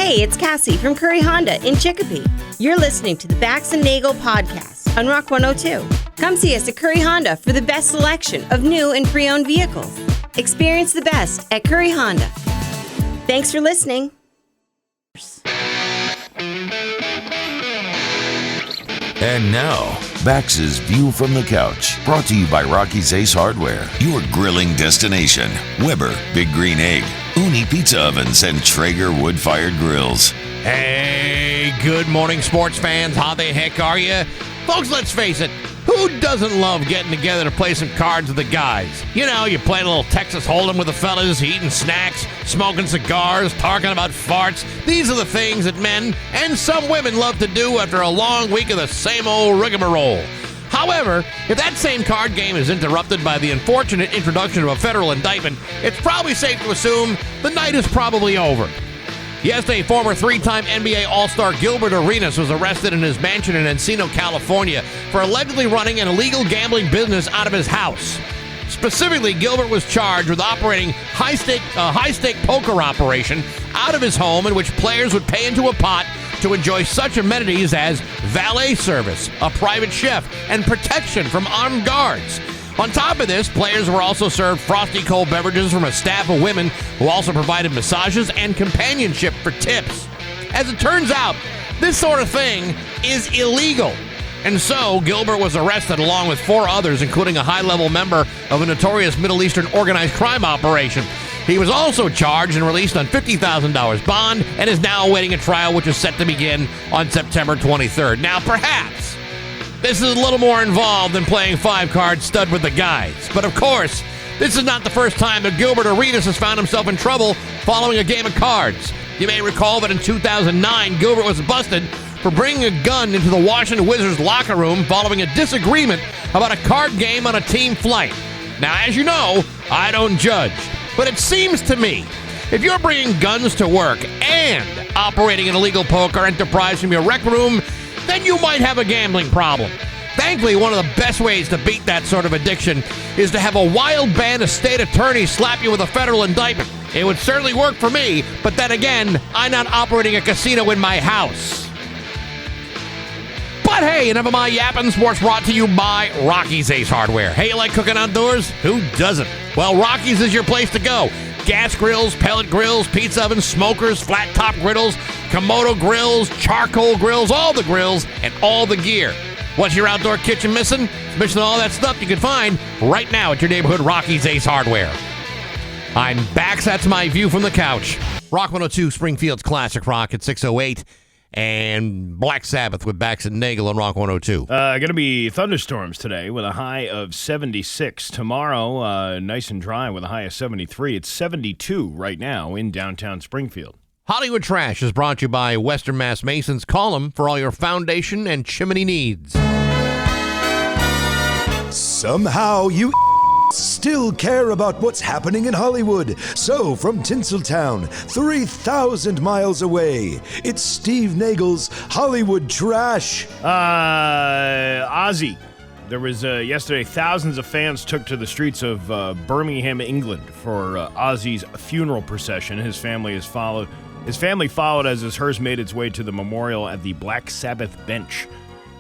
Hey, it's Cassie from Curry Honda in Chicopee. You're listening to the Bax and Nagle podcast on Rock 102. Come see us at Curry Honda for the best selection of new and pre-owned vehicles. Experience the best at Curry Honda. Thanks for listening. And now, Bax's View from the Couch, brought to you by Rocky's Ace Hardware, your grilling destination. Weber, Big Green Egg, Uni Pizza Ovens, and Traeger wood-fired grills. Hey, good morning, sports fans. How the heck are you? Folks, let's face it, who doesn't love getting together to play some cards with the guys? You know, you play a little Texas Hold'em with the fellas, eating snacks, smoking cigars, talking about farts. These are the things that men and some women love to do after a long week of the same old rigmarole. However, if that same card game is interrupted by the unfortunate introduction of a federal indictment, it's probably safe to assume the night is probably over. Yesterday, former three-time NBA All-Star Gilbert Arenas was arrested in his mansion in Encino, California, for allegedly running an illegal gambling business out of his house. Specifically, Gilbert was charged with operating a high-stake poker operation out of his home in which players would pay into a pot to enjoy such amenities as valet service, a private chef, and protection from armed guards. On top of this, players were also served frosty cold beverages from a staff of women who also provided massages and companionship for tips. As it turns out, this sort of thing is illegal. And so, Gilbert was arrested along with four others, including a high-level member of a notorious Middle Eastern organized crime operation. He was also charged and released on $50,000 bond and is now awaiting a trial which is set to begin on September 23rd. Now, perhaps this is a little more involved than playing five-card stud with the guys. But of course, this is not the first time that Gilbert Arenas has found himself in trouble following a game of cards. You may recall that in 2009, Gilbert was busted for bringing a gun into the Washington Wizards locker room following a disagreement about a card game on a team flight. Now, as you know, I don't judge, but it seems to me if you're bringing guns to work and operating an illegal poker enterprise from your rec room, then you might have a gambling problem. Thankfully, one of the best ways to beat that sort of addiction is to have a wild band of state attorneys slap you with a federal indictment. It would certainly work for me, but then again, I'm not operating a casino in my house. But hey, enough of my yapping. Sports brought to you by Rocky's Ace Hardware. Hey, you like cooking outdoors? Who doesn't? Well, Rocky's is your place to go. Gas grills, pellet grills, pizza ovens, smokers, flat top griddles, Komodo grills, charcoal grills, all the grills, and all the gear. What's your outdoor kitchen missing? Missing all that stuff you can find right now at your neighborhood Rocky's Ace Hardware. I'm Bax. That's my view from the couch. Rock 102, Springfield's Classic Rock at 6:08. And Black Sabbath with Bax and Nagle on Rock 102. Going to be thunderstorms today with a high of 76. Tomorrow, nice and dry with a high of 73. It's 72 right now in downtown Springfield. Hollywood Trash is brought to you by Western Mass Masons. Call them for all your foundation and chimney needs. Somehow you still care about what's happening in Hollywood. So, from Tinseltown, 3,000 miles away, it's Steve Nagle's Hollywood Trash. Ozzy. There was, yesterday, thousands of fans took to the streets of Birmingham, England for Ozzy's funeral procession. His family followed as his hearse made its way to the memorial at the Black Sabbath bench.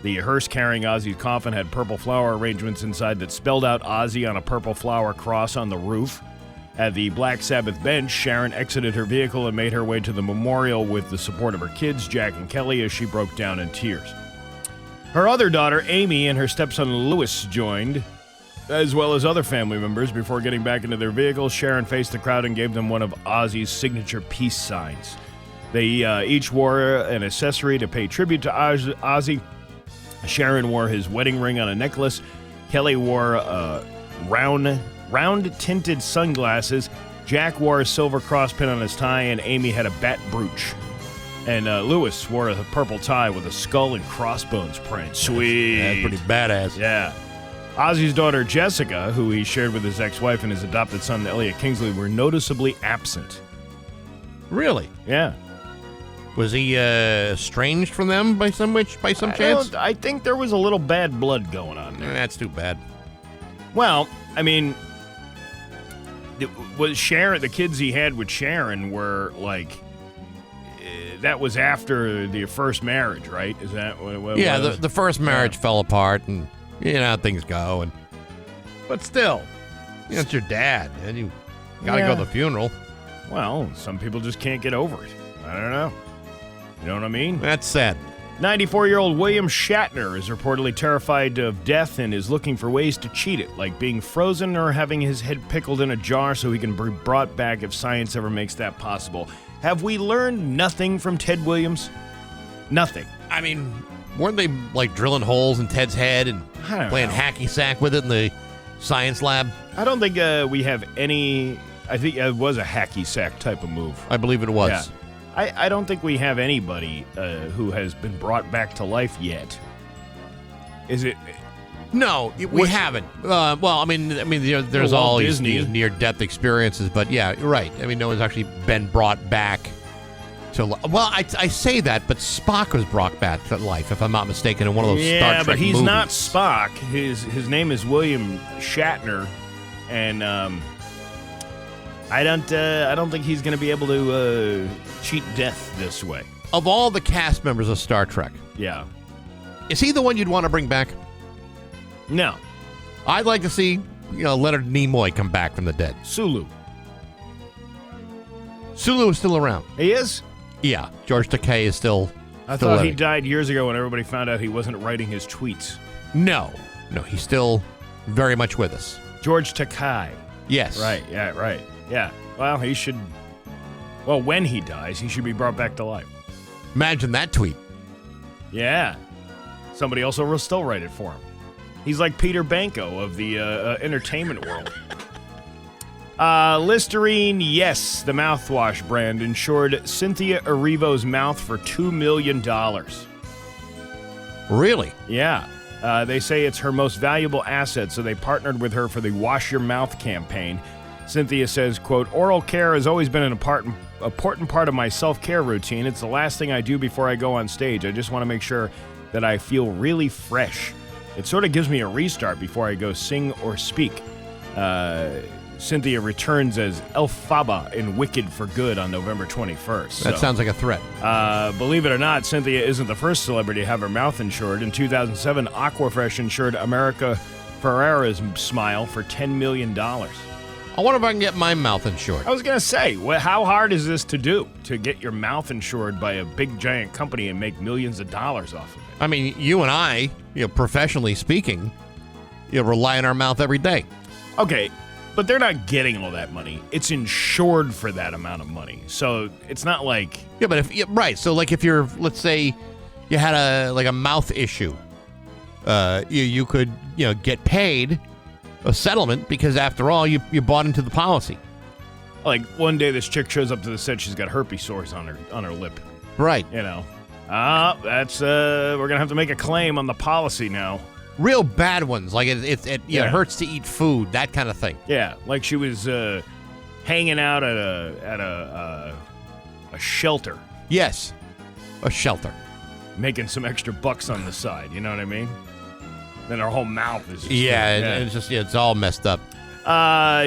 The hearse carrying Ozzy's coffin had purple flower arrangements inside that spelled out Ozzy on a purple flower cross on the roof. At the Black Sabbath bench, Sharon exited her vehicle and made her way to the memorial with the support of her kids, Jack and Kelly, as she broke down in tears. Her other daughter, Amy, and her stepson, Louis, joined, as well as other family members. Before getting back into their vehicles, Sharon faced the crowd and gave them one of Ozzy's signature peace signs. They each wore an accessory to pay tribute to Ozzy. Sharon wore his wedding ring on a necklace. Kelly wore round-tinted sunglasses. Jack wore a silver cross pin on his tie, and Amy had a bat brooch. And Louis wore a purple tie with a skull and crossbones print. Sweet. That's pretty badass. Yeah. Ozzy's daughter, Jessica, who he shared with his ex-wife and his adopted son, Elliot Kingsley, were noticeably absent. Really? Yeah. Was he estranged from them by some chance? I think there was a little bad blood going on there. That's too bad. Well, I mean, was Sharon, the kids he had with Sharon were like, that was after the first marriage, right? Is that what it was? Yeah, the first marriage fell apart, and you know how things go. But still, it's your dad, and you got to go to the funeral. Well, some people just can't get over it. I don't know. You know what I mean? That's sad. 94-year-old William Shatner is reportedly terrified of death and is looking for ways to cheat it, like being frozen or having his head pickled in a jar so he can be brought back if science ever makes that possible. Have we learned nothing from Ted Williams? Nothing. I mean, weren't they like drilling holes in Ted's head and playing hacky sack with it in the science lab? I don't think we have any. I think it was a hacky sack type of move. I believe it was. Yeah. I don't think we have anybody who has been brought back to life yet. Is it? No, we haven't. Well, I mean, there's all these near-death experiences, but yeah, you're right. I mean, no one's actually been brought back to life. Well, I say that, but Spock was brought back to life, if I'm not mistaken, in one of those Star Trek but he's movies. not Spock. His name is William Shatner, and I don't think he's going to be able to cheat death this way. Of all the cast members of Star Trek, Yeah. is he the one you'd want to bring back? No. I'd like to see, Leonard Nimoy come back from the dead. Sulu. Sulu is still around. He is? Yeah, George Takei is still. I still thought he living. died years ago when everybody found out he wasn't writing his tweets. No, he's still very much with us. George Takei. Yes. Right, yeah, right. Yeah. Well, he should. Well, when he dies, he should be brought back to life. Imagine that tweet. Yeah. Somebody else will still write it for him. He's like Peter Banko of the entertainment world. Listerine Yes, the mouthwash brand, insured Cynthia Erivo's mouth for $2 million. Really? Yeah. They say it's her most valuable asset, so they partnered with her for the Wash Your Mouth campaign. Cynthia says, quote, oral care has always been an important part of my self-care routine. It's the last thing I do before I go on stage. I just want to make sure that I feel really fresh. It sort of gives me a restart before I go sing or speak. Cynthia returns as Elphaba in Wicked for Good on November 21st. That sounds like a threat. Believe it or not, Cynthia isn't the first celebrity to have her mouth insured. In 2007, Aquafresh insured America Ferrera's smile for $10 million. I wonder if I can get my mouth insured. I was going to say, how hard is this to do, to get your mouth insured by a big, giant company and make millions of dollars off of it? I mean, you and I, professionally speaking, rely on our mouth every day. Okay, but they're not getting all that money. It's insured for that amount of money. So it's not like... Yeah, but right. So, like, if you're, let's say, you had a mouth issue, you could, get paid a settlement because, after all, you bought into the policy. Like, one day this chick shows up to the set, she's got herpes sores on her lip. Right. That's we're gonna have to make a claim on the policy now. Real bad ones, like it hurts to eat food, that kind of thing. Yeah, like she was hanging out at a shelter. Yes, a shelter, making some extra bucks on the side. You know what I mean? Then her whole mouth is just it's just it's all messed up.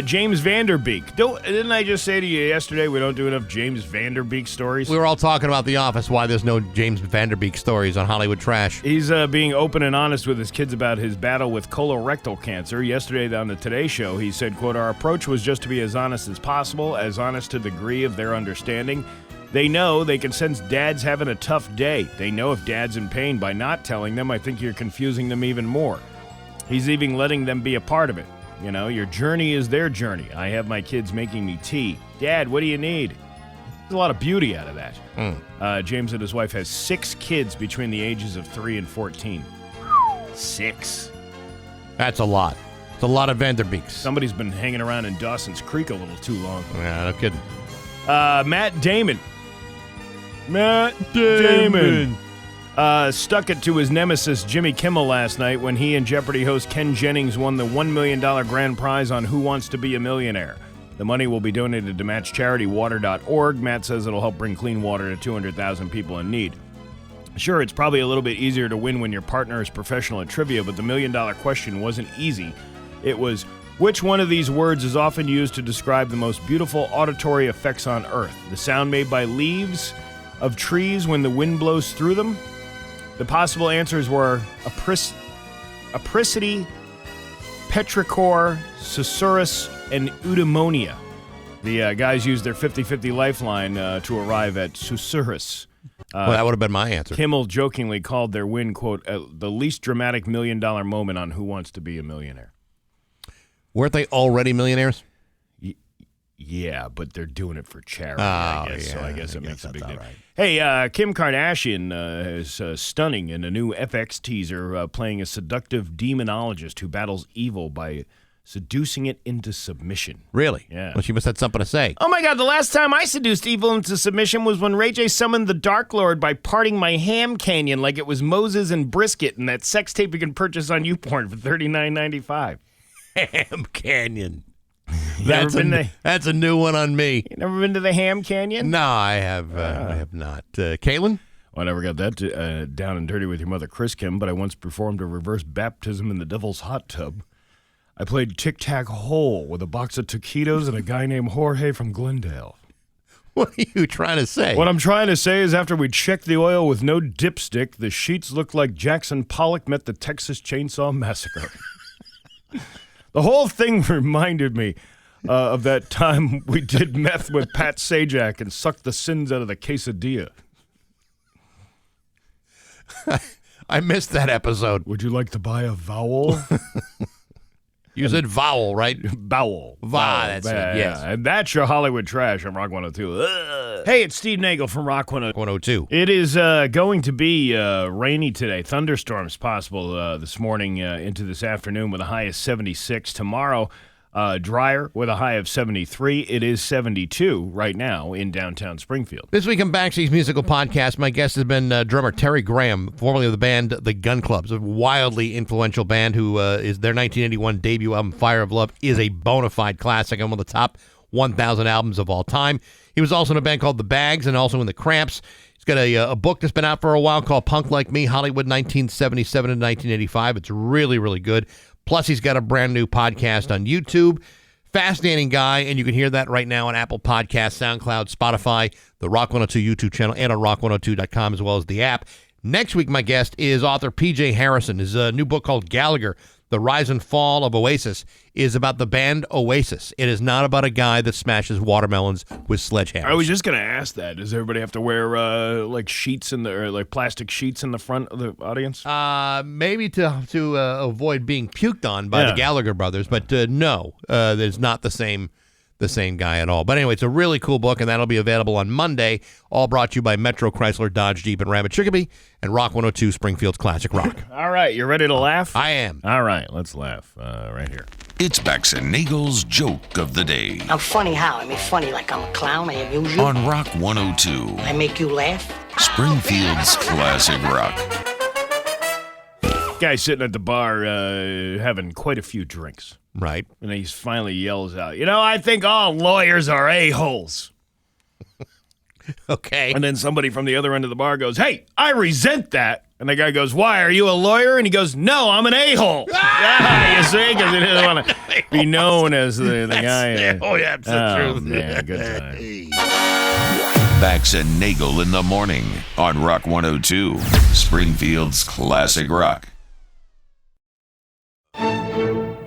James Van Der Beek. Didn't I just say to you yesterday we don't do enough James Van Der Beek stories? We were all talking about The Office, why there's no James Van Der Beek stories on Hollywood Trash. He's being open and honest with his kids about his battle with colorectal cancer. Yesterday on the Today Show, he said, quote, our approach was just to be as honest as possible, as honest to the degree of their understanding. They know, they can sense Dad's having a tough day. They know if Dad's in pain. By not telling them, I think you're confusing them even more. He's even letting them be a part of it. Your journey is their journey. I have my kids making me tea. Dad, what do you need? There's a lot of beauty out of that. James and his wife has 6 kids between the ages of 3 and 14. 6. That's a lot. It's a lot of Van Der Beeks. Somebody's been hanging around in Dawson's Creek a little too long. Yeah, no kidding. Matt Damon. Stuck it to his nemesis Jimmy Kimmel last night when he and Jeopardy host Ken Jennings won the $1 million grand prize on Who Wants to Be a Millionaire. The money will be donated to match charity water.org. Matt says it'll help bring clean water to 200,000 people in need. Sure, it's probably a little bit easier to win when your partner is professional at trivia, but the $1 million question wasn't easy. It was, which one of these words is often used to describe the most beautiful auditory effects on Earth? The sound made by leaves, of trees when the wind blows through them? The possible answers were apricity, petrichor, susurrus, and eudaimonia. The guys used their 50-50 lifeline to arrive at susurrus. Well, that would have been my answer. Kimmel jokingly called their win, quote, the least dramatic $1 million moment on Who Wants to Be a Millionaire. Weren't they already millionaires? Yeah, but they're doing it for charity, Oh, I guess. yeah, So I guess it makes a that's big all deal. right. Hey, Kim Kardashian is stunning in a new FX teaser playing a seductive demonologist who battles evil by seducing it into submission. Really? Yeah. Well, she must have something to say. Oh my God, the last time I seduced evil into submission was when Ray J summoned the Dark Lord by parting my ham canyon like it was Moses and brisket in that sex tape you can purchase on YouPorn for $39.95. Ham Canyon. That's That's a new one on me. You never been to the Ham Canyon? No, I have not. Caitlin? Well, I never got that down and dirty with your mother, Chris Kim, but I once performed a reverse baptism in the devil's hot tub. I played tic-tac-hole with a box of taquitos and a guy named Jorge from Glendale. What are you trying to say? What I'm trying to say is after we checked the oil with no dipstick, the sheets looked like Jackson Pollock met the Texas Chainsaw Massacre. The whole thing reminded me of that time we did meth with Pat Sajak and sucked the sins out of the quesadilla. I missed that episode. Would you like to buy a vowel? You said vowel, right? Bowel. That's it, yes. And that's your Hollywood trash on Rock 102. Ugh. Hey, it's Steve Nagle from Rock 102. 102. It is going to be rainy today. Thunderstorms possible this morning into this afternoon with a high of 76. Tomorrow, drier with a high of 73. It is 72 right now in downtown Springfield. This week on Baxi's Musical Podcast, my guest has been drummer Terry Graham, formerly of the band The Gun Clubs, a wildly influential band who is their 1981 debut album, Fire of Love, is a bona fide classic and one of the top 1,000 albums of all time. He was also in a band called The Bags and also in The Cramps. He's got a book that's been out for a while called Punk Like Me, Hollywood 1977 to 1985. It's really, really good. Plus, he's got a brand new podcast on YouTube. Fascinating guy, and you can hear that right now on Apple Podcasts, SoundCloud, Spotify, the Rock 102 YouTube channel, and on rock102.com, as well as the app. Next week, my guest is author P.J. Harrison. His new book called Gallagher, The Rise and Fall of Oasis, is about the band Oasis. It is not about a guy that smashes watermelons with sledgehammers. I was just going to ask that. Does everybody have to wear like sheets like plastic sheets in the front of the audience? Maybe to avoid being puked on by the Gallagher brothers, but no, there's not the same guy at all. But anyway, it's a really cool book, and that'll be available on Monday, all brought to you by Metro Chrysler Dodge Jeep and Rabbit Chicopee and Rock 102 Springfield's Classic Rock. All right, you ready to laugh? I am. All right, let's laugh right here. It's Bax and Nagle's Joke of the Day I'm funny how? I mean funny like I'm a clown, I amuse you. on Rock 102, I make you laugh. Springfield's Classic Rock. Guy sitting at the bar having quite a few drinks. Right. And he finally yells out, I think all lawyers are a-holes. Okay. And then somebody from the other end of the bar goes, hey, I resent that. And the guy goes, why, are you a lawyer? And he goes, no, I'm an a-hole. You see? Because he didn't want to be known as the guy. Oh, yeah, that's the truth. Man, good time. Bax and Nagle in the morning on Rock 102, Springfield's Classic Rock.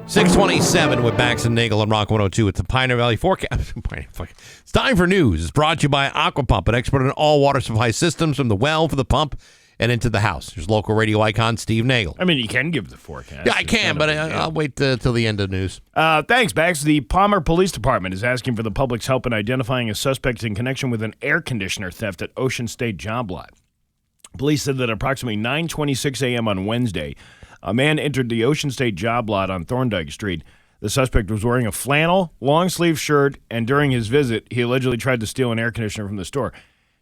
627 with Bax and Nagle on Rock 102. It's the Pioneer Valley forecast. It's time for news. It's brought to you by Aquapump, an expert in all water supply systems from the well to the pump and into the house. There's local radio icon Steve Nagle. I mean, you can give the forecast. Yeah, I can, but I'll wait till the end of the news. Thanks, Bax. The Palmer Police Department is asking for the public's help in identifying a suspect in connection with an air conditioner theft at Ocean State Job Lot. Police said that approximately 9:26 a.m. on Wednesday, a man entered the Ocean State Job Lot on Thorndike Street. The suspect was wearing a flannel, long-sleeve shirt, and during his visit, he allegedly tried to steal an air conditioner from the store.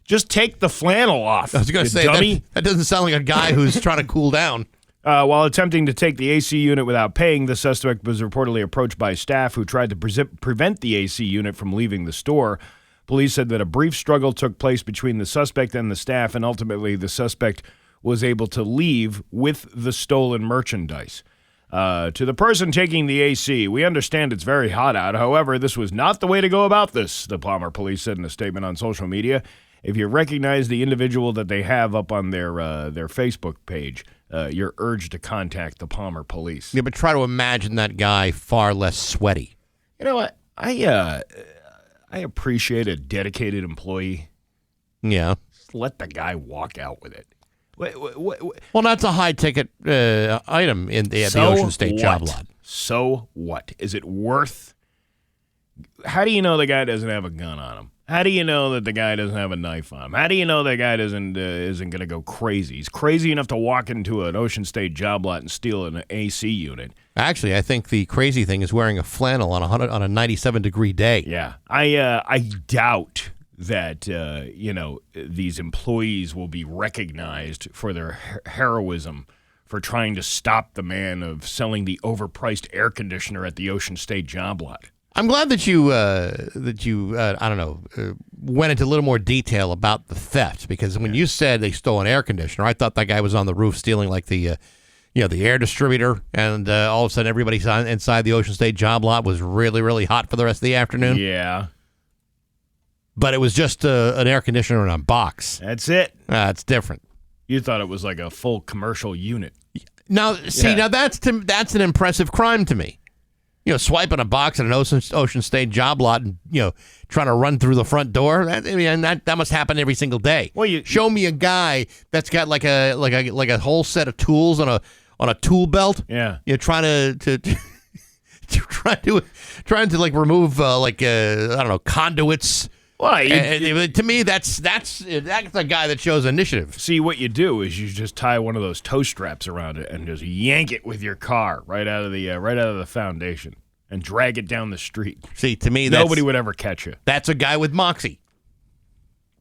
Just take the flannel off, I was going to say, dummy. that doesn't sound like a guy who's trying to cool down. While attempting to take the AC unit without paying, the suspect was reportedly approached by staff who tried to prevent the AC unit from leaving the store. Police said that a brief struggle took place between the suspect and the staff, and ultimately the suspect was able to leave with the stolen merchandise. To the person taking the AC, we understand it's very hot out. However, this was not the way to go about this, the Palmer police said in a statement on social media. if you recognize the individual that they have up on their Facebook page, you're urged to contact the Palmer police. Yeah, but try to imagine that guy far less sweaty. You know what? I appreciate a dedicated employee. Yeah. Just let the guy walk out with it. Well, that's a high-ticket item at the Ocean State job lot. So what? Is it worth? How do you know the guy doesn't have a gun on him? How do you know that the guy doesn't have a knife on him? How do you know that guy isn't going to go crazy? He's crazy enough to walk into an Ocean State job lot and steal an AC unit. Actually, I think the crazy thing is wearing a flannel on a 97-degree day. Yeah, I doubt that these employees will be recognized for their heroism for trying to stop the man of selling the overpriced air conditioner at the Ocean State job lot. I'm glad that you went into a little more detail about the theft, because when you said they stole an air conditioner, I thought that guy was on the roof stealing like the air distributor, and all of a sudden everybody inside the Ocean State job lot was really, really hot for the rest of the afternoon. Yeah. But it was just an air conditioner in a box. That's it. It's different. You thought it was like a full commercial unit. Now, that's an impressive crime to me. Swiping a box at an Ocean State job lot and, trying to run through the front door. That must happen every single day. Well, show me a guy that's got like a whole set of tools on a tool belt. Yeah. Trying to remove conduits. Well, to me, that's the guy that shows initiative. See, what you do is you just tie one of those tow straps around it and just yank it with your car right out of the foundation and drag it down the street. See, to me, nobody would ever catch you. That's a guy with moxie.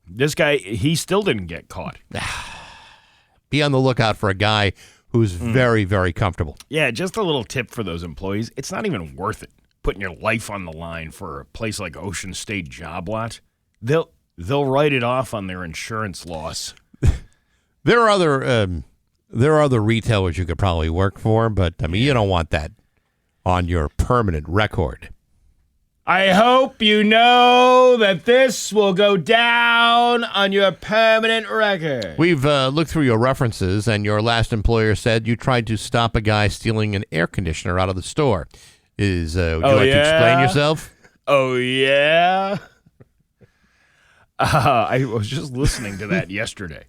This guy, he still didn't get caught. Be on the lookout for a guy who's very, very comfortable. Yeah, just a little tip for those employees. It's not even worth it, putting your life on the line for a place like Ocean State job lot. They'll write it off on their insurance loss. There are other retailers you could probably work for, but you don't want that on your permanent record. I hope you know that this will go down on your permanent record. We've looked through your references, and your last employer said you tried to stop a guy stealing an air conditioner out of the store. Would you like to explain yourself? Oh, yeah? I was just listening to that yesterday,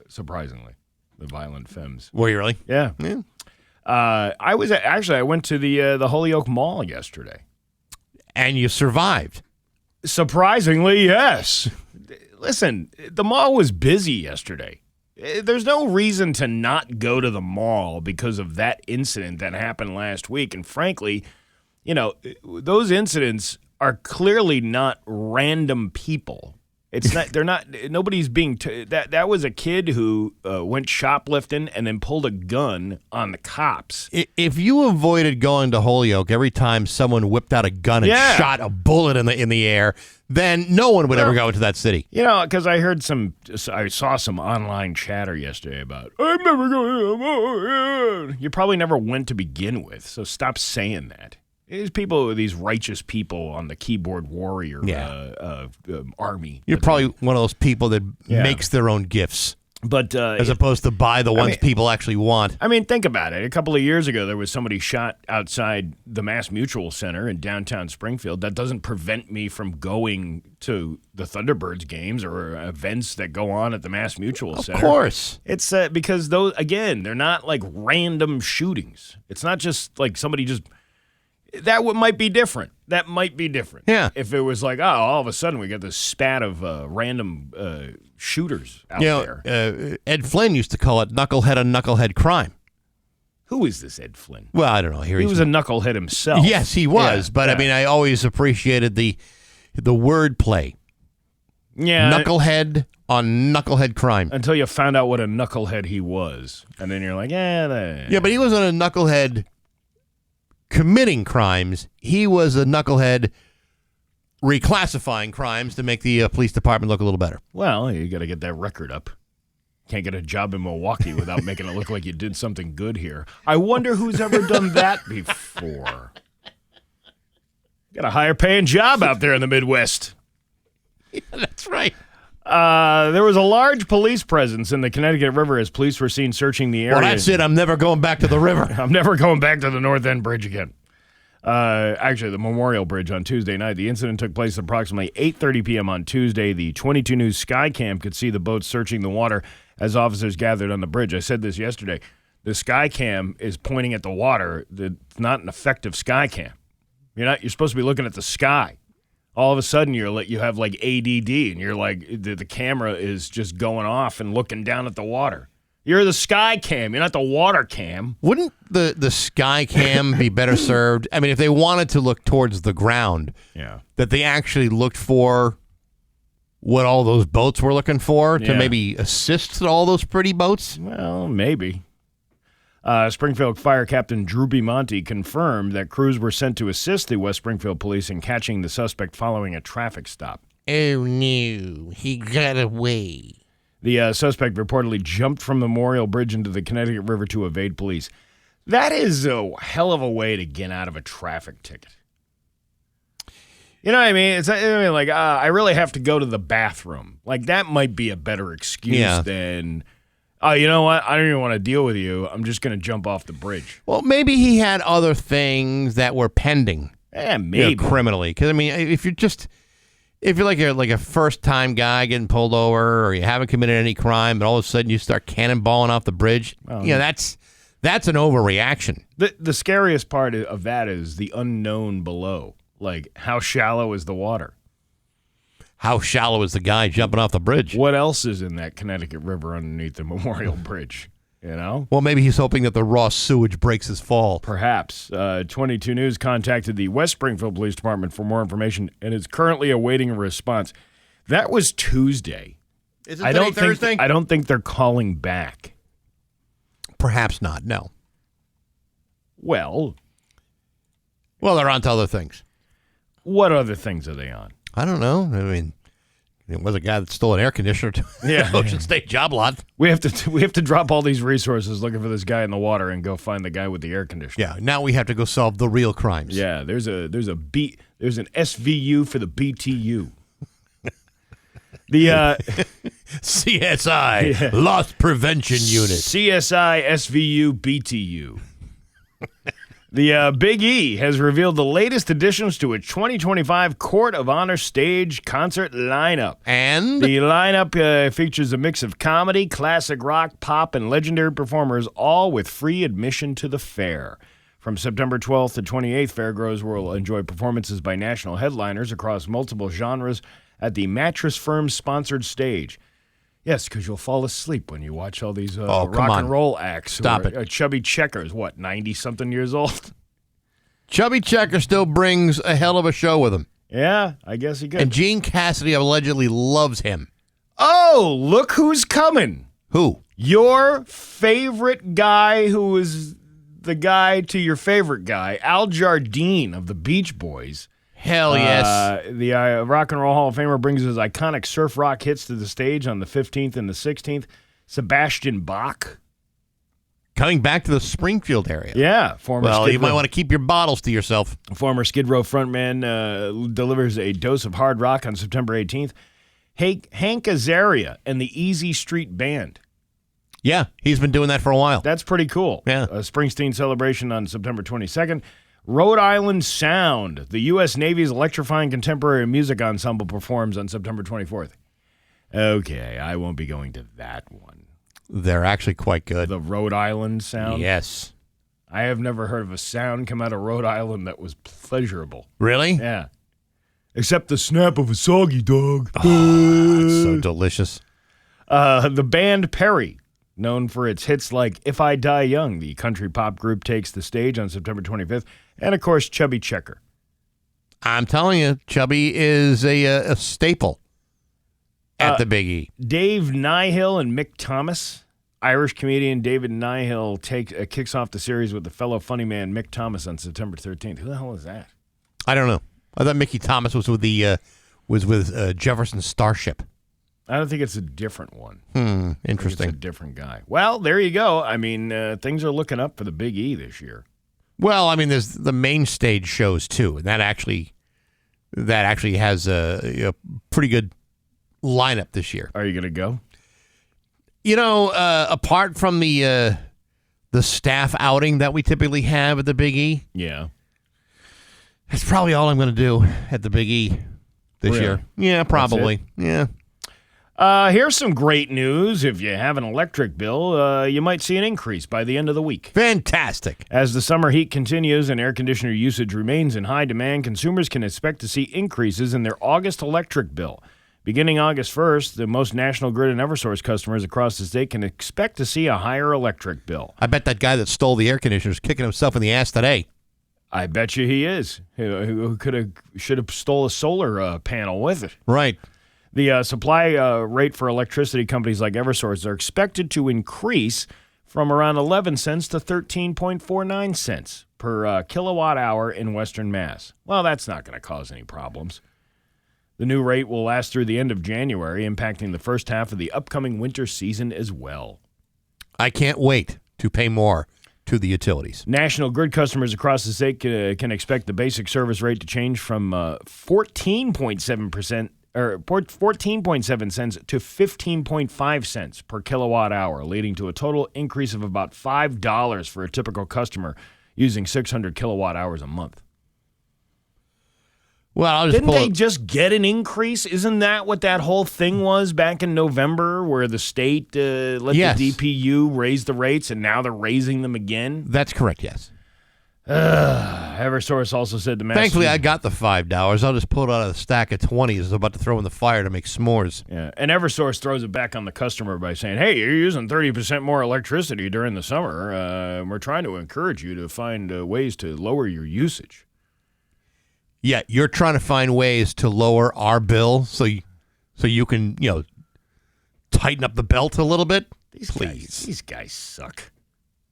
surprisingly, the Violent Femmes. Were you really? Yeah. I went to the Holyoke Mall yesterday. And you survived. Surprisingly, yes. Listen, the mall was busy yesterday. There's no reason to not go to the mall because of that incident that happened last week. And frankly, those incidents are clearly not random people. It's not. They're not. Nobody's being. That was a kid who went shoplifting and then pulled a gun on the cops. If you avoided going to Holyoke every time someone whipped out a gun and shot a bullet in the air, then no one would ever go into that city. Because I saw some online chatter yesterday about I'm never going to the mall. You probably never went to begin with, so stop saying that. These righteous people on the keyboard warrior army. You're probably one of those people that makes their own gifts. But as opposed to buy the ones people actually want. I mean, think about it. A couple of years ago, there was somebody shot outside the Mass Mutual Center in downtown Springfield. That doesn't prevent me from going to the Thunderbirds games or events that go on at the Mass Mutual Center. Of course. It's because those, again, they're not like random shootings. It's not just like somebody just... That might be different. That might be different. Yeah. If it was like, all of a sudden we got this spat of random shooters out there. Ed Flynn used to call it knucklehead on knucklehead crime. Who is this Ed Flynn? Well, I don't know. He was a knucklehead himself. Yes, he was. But I mean, I always appreciated the word play. Yeah. Knucklehead on knucklehead crime. Until you found out what a knucklehead he was. And then you're like, Yeah, but he wasn't a knucklehead committing crimes. He was a knucklehead reclassifying crimes to make the police department look a little better. Well, you got to get that record up. Can't get a job in Milwaukee without making it look like you did something good here. I wonder who's ever done that before. Got a higher paying job out there in the Midwest. That's right. There was a large police presence in the Connecticut River as police were seen searching the area. Well, that's it. I'm never going back to the river. I'm never going back to the North End Bridge again. Actually, the Memorial Bridge on Tuesday night. The incident took place at approximately 8:30 p.m. on Tuesday. The 22 News Skycam could see the boats searching the water as officers gathered on the bridge. I said this yesterday. The Skycam is pointing at the water. It's not an effective Skycam. You're supposed to be looking at the sky. All of a sudden, you have like ADD, and you're like the camera is just going off and looking down at the water. You're the sky cam. You're not the water cam. Wouldn't the sky cam be better served? I mean, if they wanted to look towards the ground, that they actually looked for what all those boats were looking for to maybe assist all those pretty boats? Well, maybe. Springfield Fire Captain Drew B. Monty confirmed that crews were sent to assist the West Springfield police in catching the suspect following a traffic stop. Oh, no. He got away. The suspect reportedly jumped from the Memorial Bridge into the Connecticut River to evade police. That is a hell of a way to get out of a traffic ticket. You know what I mean? I really have to go to the bathroom. Like, that might be a better excuse than, you know what? I don't even want to deal with you. I'm just going to jump off the bridge. Well, maybe he had other things that were pending. Maybe. Criminally. Because, I mean, if you're like a first-time guy getting pulled over or you haven't committed any crime, but all of a sudden you start cannonballing off the bridge, that's an overreaction. The scariest part of that is the unknown below. Like, how shallow is the water? How shallow is the guy jumping off the bridge? What else is in that Connecticut River underneath the Memorial Bridge? Well, maybe he's hoping that the raw sewage breaks his fall. Perhaps. 22 News contacted the West Springfield Police Department for more information and is currently awaiting a response. That was Tuesday. Is it today Thursday? I don't think they're calling back. Perhaps not, no. Well, they're on to other things. What other things are they on? I don't know. I mean, it was a guy that stole an air conditioner to Ocean State job lot. We have to drop all these resources looking for this guy in the water and go find the guy with the air conditioner. Yeah, now we have to go solve the real crimes. Yeah, there's an SVU for the BTU. The CSI Loss Prevention Unit. CSI SVU BTU. The Big E has revealed the latest additions to its 2025 Court of Honor stage concert lineup. And? The lineup features a mix of comedy, classic rock, pop, and legendary performers, all with free admission to the fair. From September 12th to 28th, fairgoers will enjoy performances by national headliners across multiple genres at the Mattress Firm-sponsored stage. Yes, because you'll fall asleep when you watch all these rock and roll acts. Stop it. Chubby Checker's, 90-something years old? Chubby Checker still brings a hell of a show with him. Yeah, I guess he could. And Gene Cassidy allegedly loves him. Oh, look who's coming. Who? Your favorite guy who is the guy to your favorite guy, Al Jardine of the Beach Boys. Hell yes. The Rock and Roll Hall of Famer brings his iconic surf rock hits to the stage on the 15th and the 16th. Sebastian Bach. Coming back to the Springfield area. Yeah. You might want to keep your bottles to yourself. Former Skid Row frontman delivers a dose of hard rock on September 18th. Hank Azaria and the Easy Street Band. Yeah, he's been doing that for a while. That's pretty cool. Yeah. A Springsteen celebration on September 22nd. Rhode Island Sound, the U.S. Navy's electrifying contemporary music ensemble, performs on September 24th. Okay, I won't be going to that one. They're actually quite good. The Rhode Island Sound? Yes. I have never heard of a sound come out of Rhode Island that was pleasurable. Really? Yeah. Except the snap of a soggy dog. Oh, it's so delicious. The band Perry, known for its hits like If I Die Young, the country pop group takes the stage on September 25th. And, of course, Chubby Checker. I'm telling you, Chubby is a staple at the Big E. Dave Nihill and Mick Thomas. Irish comedian David Nihill kicks off the series with the fellow funny man Mick Thomas on September 13th. Who the hell is that? I don't know. I thought Mickey Thomas was with Jefferson Starship. I don't think it's a different one. Interesting. It's a different guy. Well, there you go. I mean, things are looking up for the Big E this year. Well, I mean, there's the main stage shows too, and that actually has a pretty good lineup this year. Are you going to go? You know, apart from the staff outing that we typically have at the Big E, Yeah. that's probably all I'm going to do at the Big E this year. Yeah, probably. Yeah. Here's some great news. If you have an electric bill, you might see an increase by the end of the week. Fantastic. As the summer heat continues and air conditioner usage remains in high demand, consumers can expect to see increases in their August electric bill. Beginning August 1st, the most National Grid and Eversource customers across the state can expect to see a higher electric bill. I bet that guy that stole the air conditioner is kicking himself in the ass today. I bet you he is. Who should have stole a solar panel with it. Right. The supply rate for electricity companies like Eversource are expected to increase from around 11 cents to 13.49 cents per kilowatt hour in Western Mass. Well, that's not going to cause any problems. The new rate will last through the end of January, impacting the first half of the upcoming winter season as well. I can't wait to pay more to the utilities. National Grid customers across the state can expect the basic service rate to change from 14.7% or 14.7 cents to 15.5 cents per kilowatt hour, leading to a total increase of about $5 for a typical customer using 600 kilowatt hours a month. Well, I'll just Didn't they just get an increase? Isn't that what that whole thing was back in November, where the state let Yes. the DPU raise the rates, and now they're raising them again? That's correct, yes. Eversource also said the Thankfully, I got the $5. I'll just pull it out of the stack of 20s I was about to throw in the fire to make s'mores. Yeah, and Eversource throws it back on the customer by saying, hey, you're using 30% more electricity during the summer. We're trying to encourage you to find ways to lower your usage. Yeah, you're trying to find ways to lower our bill so you can, tighten up the belt a little bit. These guys suck.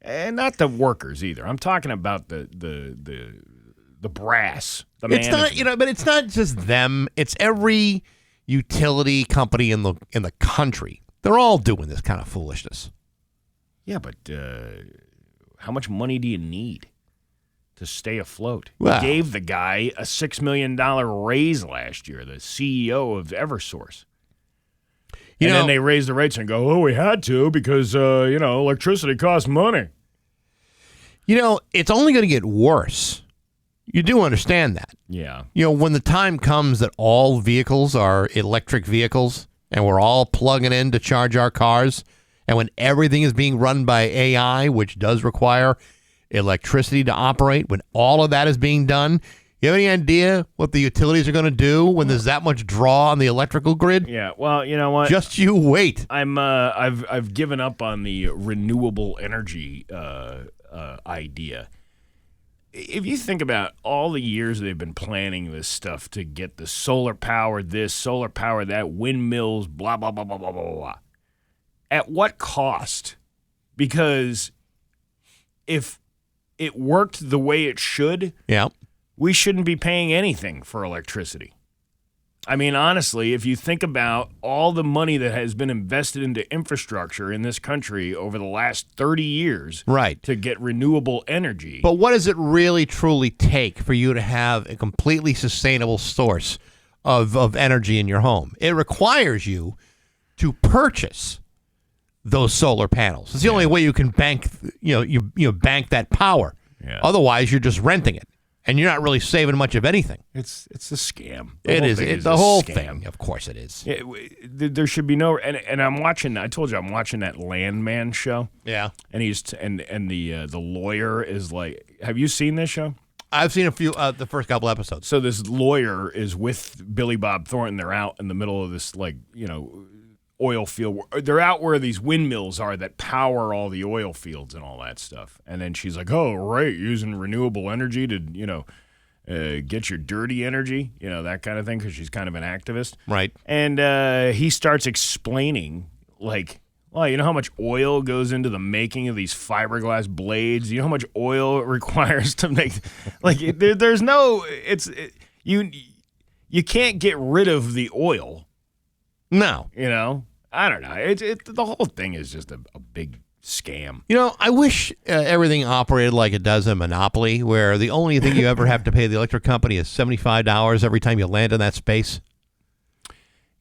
And not the workers either. I'm talking about the brass, the It's management. not, but it's not just them. It's every utility company in the country. They're all doing this kind of foolishness. Yeah, but how much money do you need to stay afloat? Well, You gave the guy a $6 million raise last year, the CEO of Eversource. And then they raise the rates and go, oh, we had to because, electricity costs money. It's only going to get worse. You do understand that. Yeah. When the time comes that all vehicles are electric vehicles and we're all plugging in to charge our cars, and when everything is being run by AI, which does require electricity to operate, when all of that is being done, you have any idea what the utilities are going to do when there's that much draw on the electrical grid? Yeah, well, you know what? Just you wait. I've given up on the renewable energy idea. If you think about all the years they've been planning this stuff to get the solar power this, solar power that, windmills, blah, blah, blah, blah, blah, blah, blah. At what cost? Because if it worked the way it should, Yeah. we shouldn't be paying anything for electricity. I mean, honestly, if you think about all the money that has been invested into infrastructure in this country over the last 30 years Right. to get renewable energy. But what does it really truly take for you to have a completely sustainable source of energy in your home? It requires you to purchase those solar panels. It's the only way you can bank, you bank that power. Yeah. Otherwise, you're just renting it, and you're not really saving much of anything. It's a scam. It is. It's The a whole scam. thing, of course it is. There should be no, and I'm watching. I told you I'm watching that Landman show. Yeah. And the lawyer is like, have you seen this show? I've seen a few, the first couple episodes. So this lawyer is with Billy Bob Thornton. They're out in the middle of this, oil field. They're out where these windmills are that power all the oil fields and all that stuff. And then she's like, oh, right, using renewable energy to, get your dirty energy, that kind of thing, because she's kind of an activist. Right. And he starts explaining, well, you know how much oil goes into the making of these fiberglass blades? You know how much oil it requires to make, there's no, you can't get rid of the oil. No. I don't know. The whole thing is just a big scam. I wish everything operated like it does in Monopoly, where the only thing you ever have to pay the electric company is $75 every time you land in that space.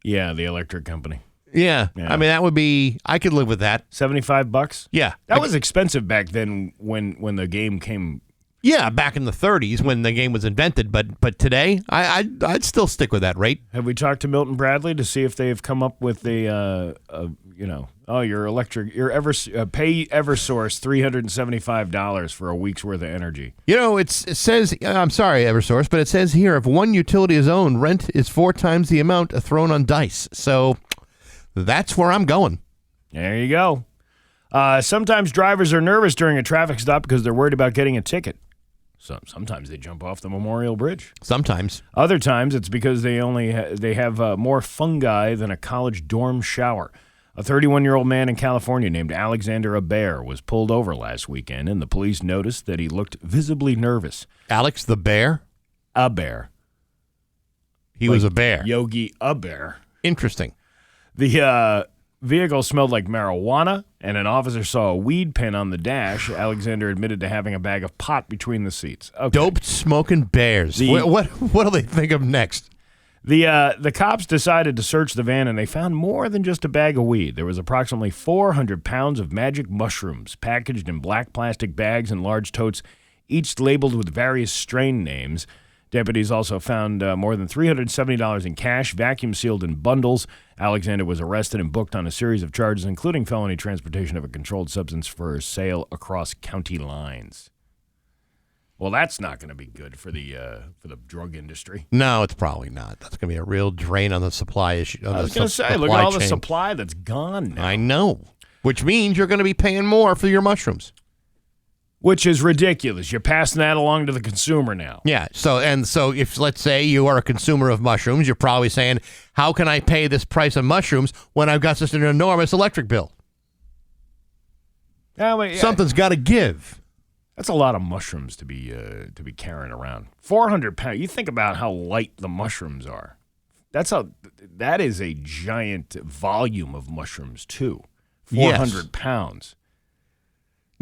Yeah, the electric company. Yeah. Yeah. I mean, that would be, I could live with that. $75? Yeah. That was expensive back then when the game came. Yeah, back in the 30s when the game was invented, but today, I'd still stick with that rate. Have we talked to Milton Bradley to see if they've come up with your electric, pay Eversource $375 for a week's worth of energy? You know, it says, I'm sorry, Eversource, but it says here, if one utility is owned, rent is 4 times the amount thrown on dice. So that's where I'm going. There you go. Sometimes drivers are nervous during a traffic stop because they're worried about getting a ticket. Sometimes they jump off the Memorial Bridge. Sometimes. Other times it's because they have more fungi than a college dorm shower. A 31-year-old man in California named Alexander Abair was pulled over last weekend, and the police noticed that he looked visibly nervous. Alex the bear? Abair. He was a bear. Yogi Abair. Interesting. The vehicle smelled like marijuana, and an officer saw a weed pen on the dash. Alexander admitted to having a bag of pot between the seats. Okay. Doped smoking bears. What do they think of next? The cops decided to search the van, and they found more than just a bag of weed. There was approximately 400 pounds of magic mushrooms packaged in black plastic bags and large totes, each labeled with various strain names. Deputies also found more than $370 in cash, vacuum sealed in bundles. Alexander was arrested and booked on a series of charges, including felony transportation of a controlled substance for sale across county lines. Well, that's not going to be good for the drug industry. No, it's probably not. That's going to be a real drain on the supply issue. I was going to say, look at all the supply that's gone now. I know, which means you're going to be paying more for your mushrooms. Which is ridiculous. You're passing that along to the consumer now. Yeah. So if, let's say, you are a consumer of mushrooms, you're probably saying, how can I pay this price of mushrooms when I've got such an enormous electric bill? Something's got to give. That's a lot of mushrooms to be carrying around. 400 pounds. You think about how light the mushrooms are. That is a giant volume of mushrooms too. 400 pounds.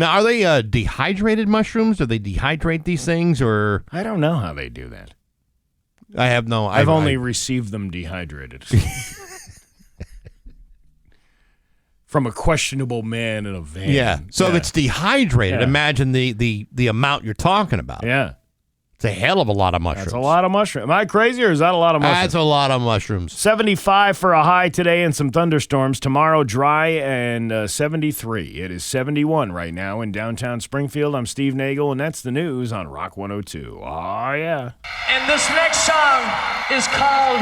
Now, are they dehydrated mushrooms? Do they dehydrate these things, or I don't know how they do that. I have no. I've only received them dehydrated from a questionable man in a van. Yeah. So if it's dehydrated, Yeah. imagine the amount you're talking about. Yeah. It's a hell of a lot of mushrooms. That's a lot of mushrooms. Am I crazy, or is that a lot of mushrooms? That's a lot of mushrooms. 75 for a high today and some thunderstorms. Tomorrow, dry and 73. It is 71 right now in downtown Springfield. I'm Steve Nagle, and that's the news on Rock 102. Oh, yeah. And this next song is called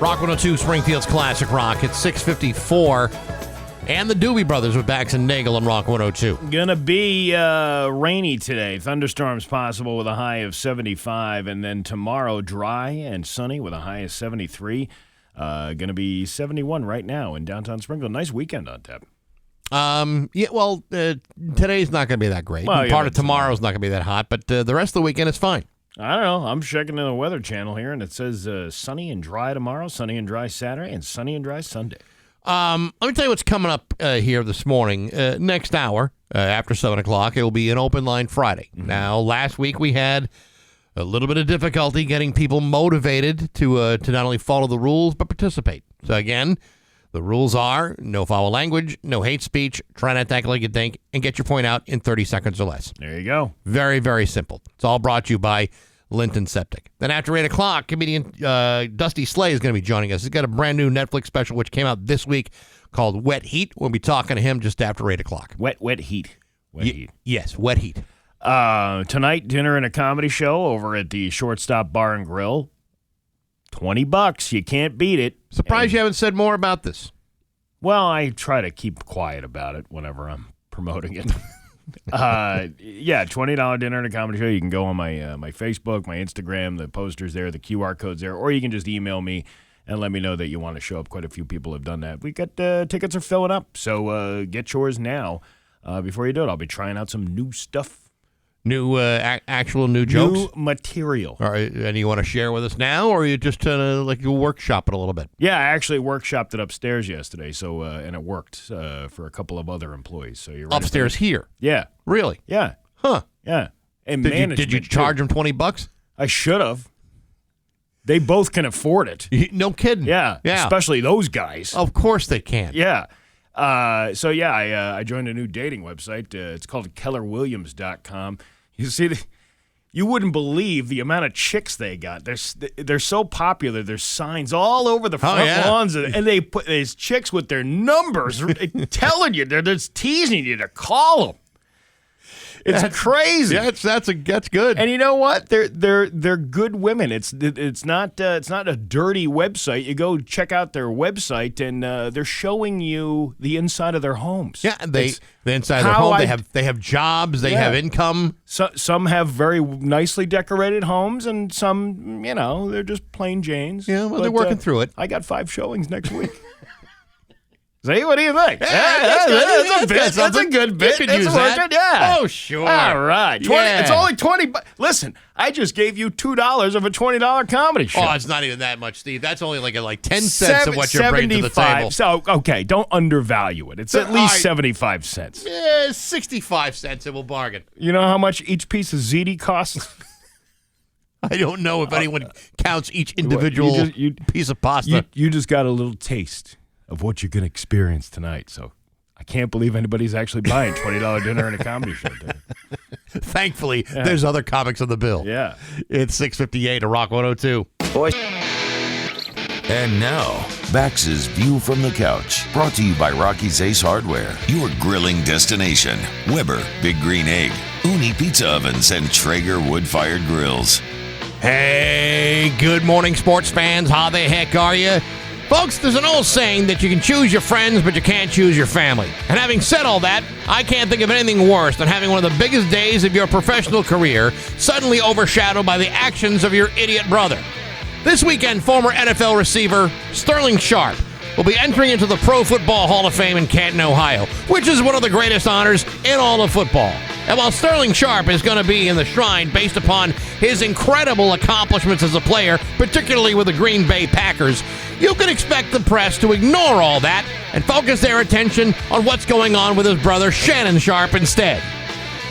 Rock 102, Springfield's Classic Rock. It's 6:54. And the Doobie Brothers with Bax and Nagle on Rock 102. Gonna be rainy today. Thunderstorms possible with a high of 75. And then tomorrow, dry and sunny with a high of 73. Gonna be 71 right now in downtown Springfield. Nice weekend on tap. Today's not going to be that great. Well, yeah, Part of but tomorrow's not going to be that hot, but the rest of the weekend is fine. I don't know. I'm checking the Weather Channel here, and it says sunny and dry tomorrow, sunny and dry Saturday, and sunny and dry Sunday. Let me tell you what's coming up here this morning. Next hour, after 7 o'clock, it will be an open line Friday. Mm-hmm. Now, last week we had a little bit of difficulty getting people motivated to not only follow the rules, but participate. So, again, the rules are no foul language, no hate speech, try not to act like you think, and get your point out in 30 seconds or less. There you go. Very, very simple. It's all brought to you by Linton Septic. Then after 8 o'clock, comedian Dusty Slay is going to be joining us. He's got a brand new Netflix special which came out this week called Wet Heat. We'll be talking to him just after 8 o'clock. Wet heat. Heat. Yes, Wet Heat. Tonight, dinner and a comedy show over at the Shortstop Bar and Grill. $20. You can't beat it. Surprised you haven't said more about this. Well, I try to keep quiet about it whenever I'm promoting it. $20 dinner and a comedy show. You can go on my Facebook, my Instagram, the posters there, the QR codes there, or you can just email me and let me know that you want to show up. Quite a few people have done that. We got tickets are filling up, so get yours now before you do it. I'll be trying out some new stuff. New, actual new jokes? New material. All right, and you want to share with us now, or you just like you workshop it a little bit? Yeah, I actually workshopped it upstairs yesterday, so and it worked for a couple of other employees. So you're upstairs here? Yeah. Really? Yeah. Huh? Yeah. And did you charge them $20? I should have. They both can afford it. No kidding. Yeah. Especially those guys. Of course they can. Yeah. I joined a new dating website. It's called KellerWilliams.com. You see, you wouldn't believe the amount of chicks they got. They're so popular. There's signs all over the front lawns, and they put these chicks with their numbers telling you, they're just teasing you to call them. It's crazy. Yeah, that's good. And you know what? They're good women. It's not a dirty website. You go check out their website, and they're showing you the inside of their homes. Yeah, the inside of their home. They have jobs. They have income. Some have very nicely decorated homes, and some, they're just plain Janes. Yeah, well, they're working through it. I got 5 showings next week. See, what do you think? That's a good bit. You can use that. Yeah. Oh, sure. All right. It's only 20. Listen, I just gave you $2 of a $20 comedy show. Oh, it's not even that much, Steve. That's only like 10 cents of what you're bringing to the table. So, okay, don't undervalue it. It's at least 75 cents. Yeah, 65 cents, and we'll bargain. You know how much each piece of ziti costs? I don't know if anyone counts each individual piece of pasta. You just got a little taste of what you're going to experience tonight. So I can't believe anybody's actually buying $20 dinner and a comedy show. Thankfully, there's other comics on the bill. Yeah. It's 6:58 at Rock 102. Boys. And now, Bax's View from the Couch, brought to you by Rocky's Ace Hardware, your grilling destination. Weber, Big Green Egg, Uni Pizza Ovens, and Traeger wood-fired grills. Hey, good morning, sports fans. How the heck are you? Folks, there's an old saying that you can choose your friends, but you can't choose your family. And having said all that, I can't think of anything worse than having one of the biggest days of your professional career suddenly overshadowed by the actions of your idiot brother. This weekend, former NFL receiver Sterling Sharpe will be entering into the Pro Football Hall of Fame in Canton, Ohio, which is one of the greatest honors in all of football. And while Sterling Sharpe is going to be in the shrine based upon his incredible accomplishments as a player, particularly with the Green Bay Packers, you can expect the press to ignore all that and focus their attention on what's going on with his brother Shannon Sharpe instead.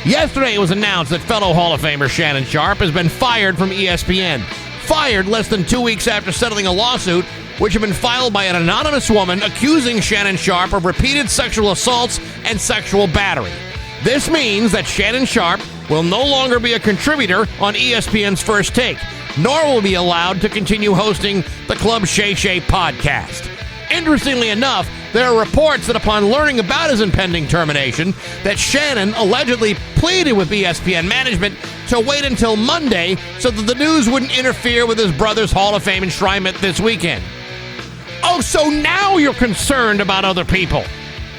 Yesterday it was announced that fellow Hall of Famer Shannon Sharpe has been fired from ESPN. Fired less than 2 weeks after settling a lawsuit which had been filed by an anonymous woman accusing Shannon Sharpe of repeated sexual assaults and sexual battery. This means that Shannon Sharpe will no longer be a contributor on ESPN's First Take, nor will be allowed to continue hosting the Club Shay Shay podcast. Interestingly enough, there are reports that upon learning about his impending termination, that Shannon allegedly pleaded with ESPN management to wait until Monday so that the news wouldn't interfere with his brother's Hall of Fame enshrinement this weekend. Oh, so now you're concerned about other people.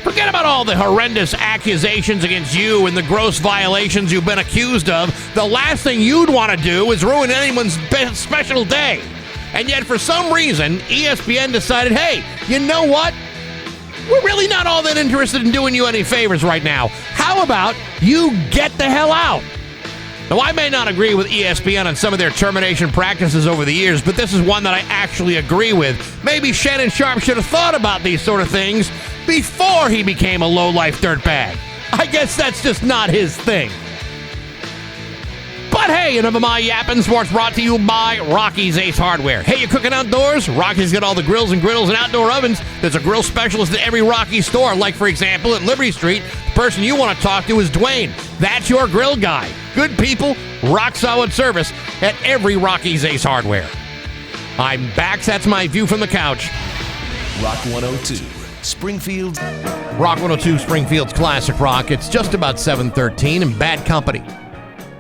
Forget about all the horrendous accusations against you and the gross violations you've been accused of. The last thing you'd want to do is ruin anyone's special day. And yet, for some reason, ESPN decided, hey, you know what? We're really not all that interested in doing you any favors right now. How about you get the hell out? Now, I may not agree with ESPN on some of their termination practices over the years, but this is one that I actually agree with. Maybe Shannon Sharpe should have thought about these sort of things before he became a low-life dirtbag. I guess that's just not his thing. But hey, enough of my yapping. Sports brought to you by Rocky's Ace Hardware. Hey, you cooking outdoors? Rocky's got all the grills and griddles and outdoor ovens. There's a grill specialist at every Rocky's store. Like, for example, at Liberty Street, the person you want to talk to is Dwayne. That's your grill guy. Good people, rock-solid service at every Rocky's Ace Hardware. I'm Bax. That's my view from the couch. Rock 102, Springfield. Rock 102, Springfield's Classic Rock. It's just about 7:13 in bad company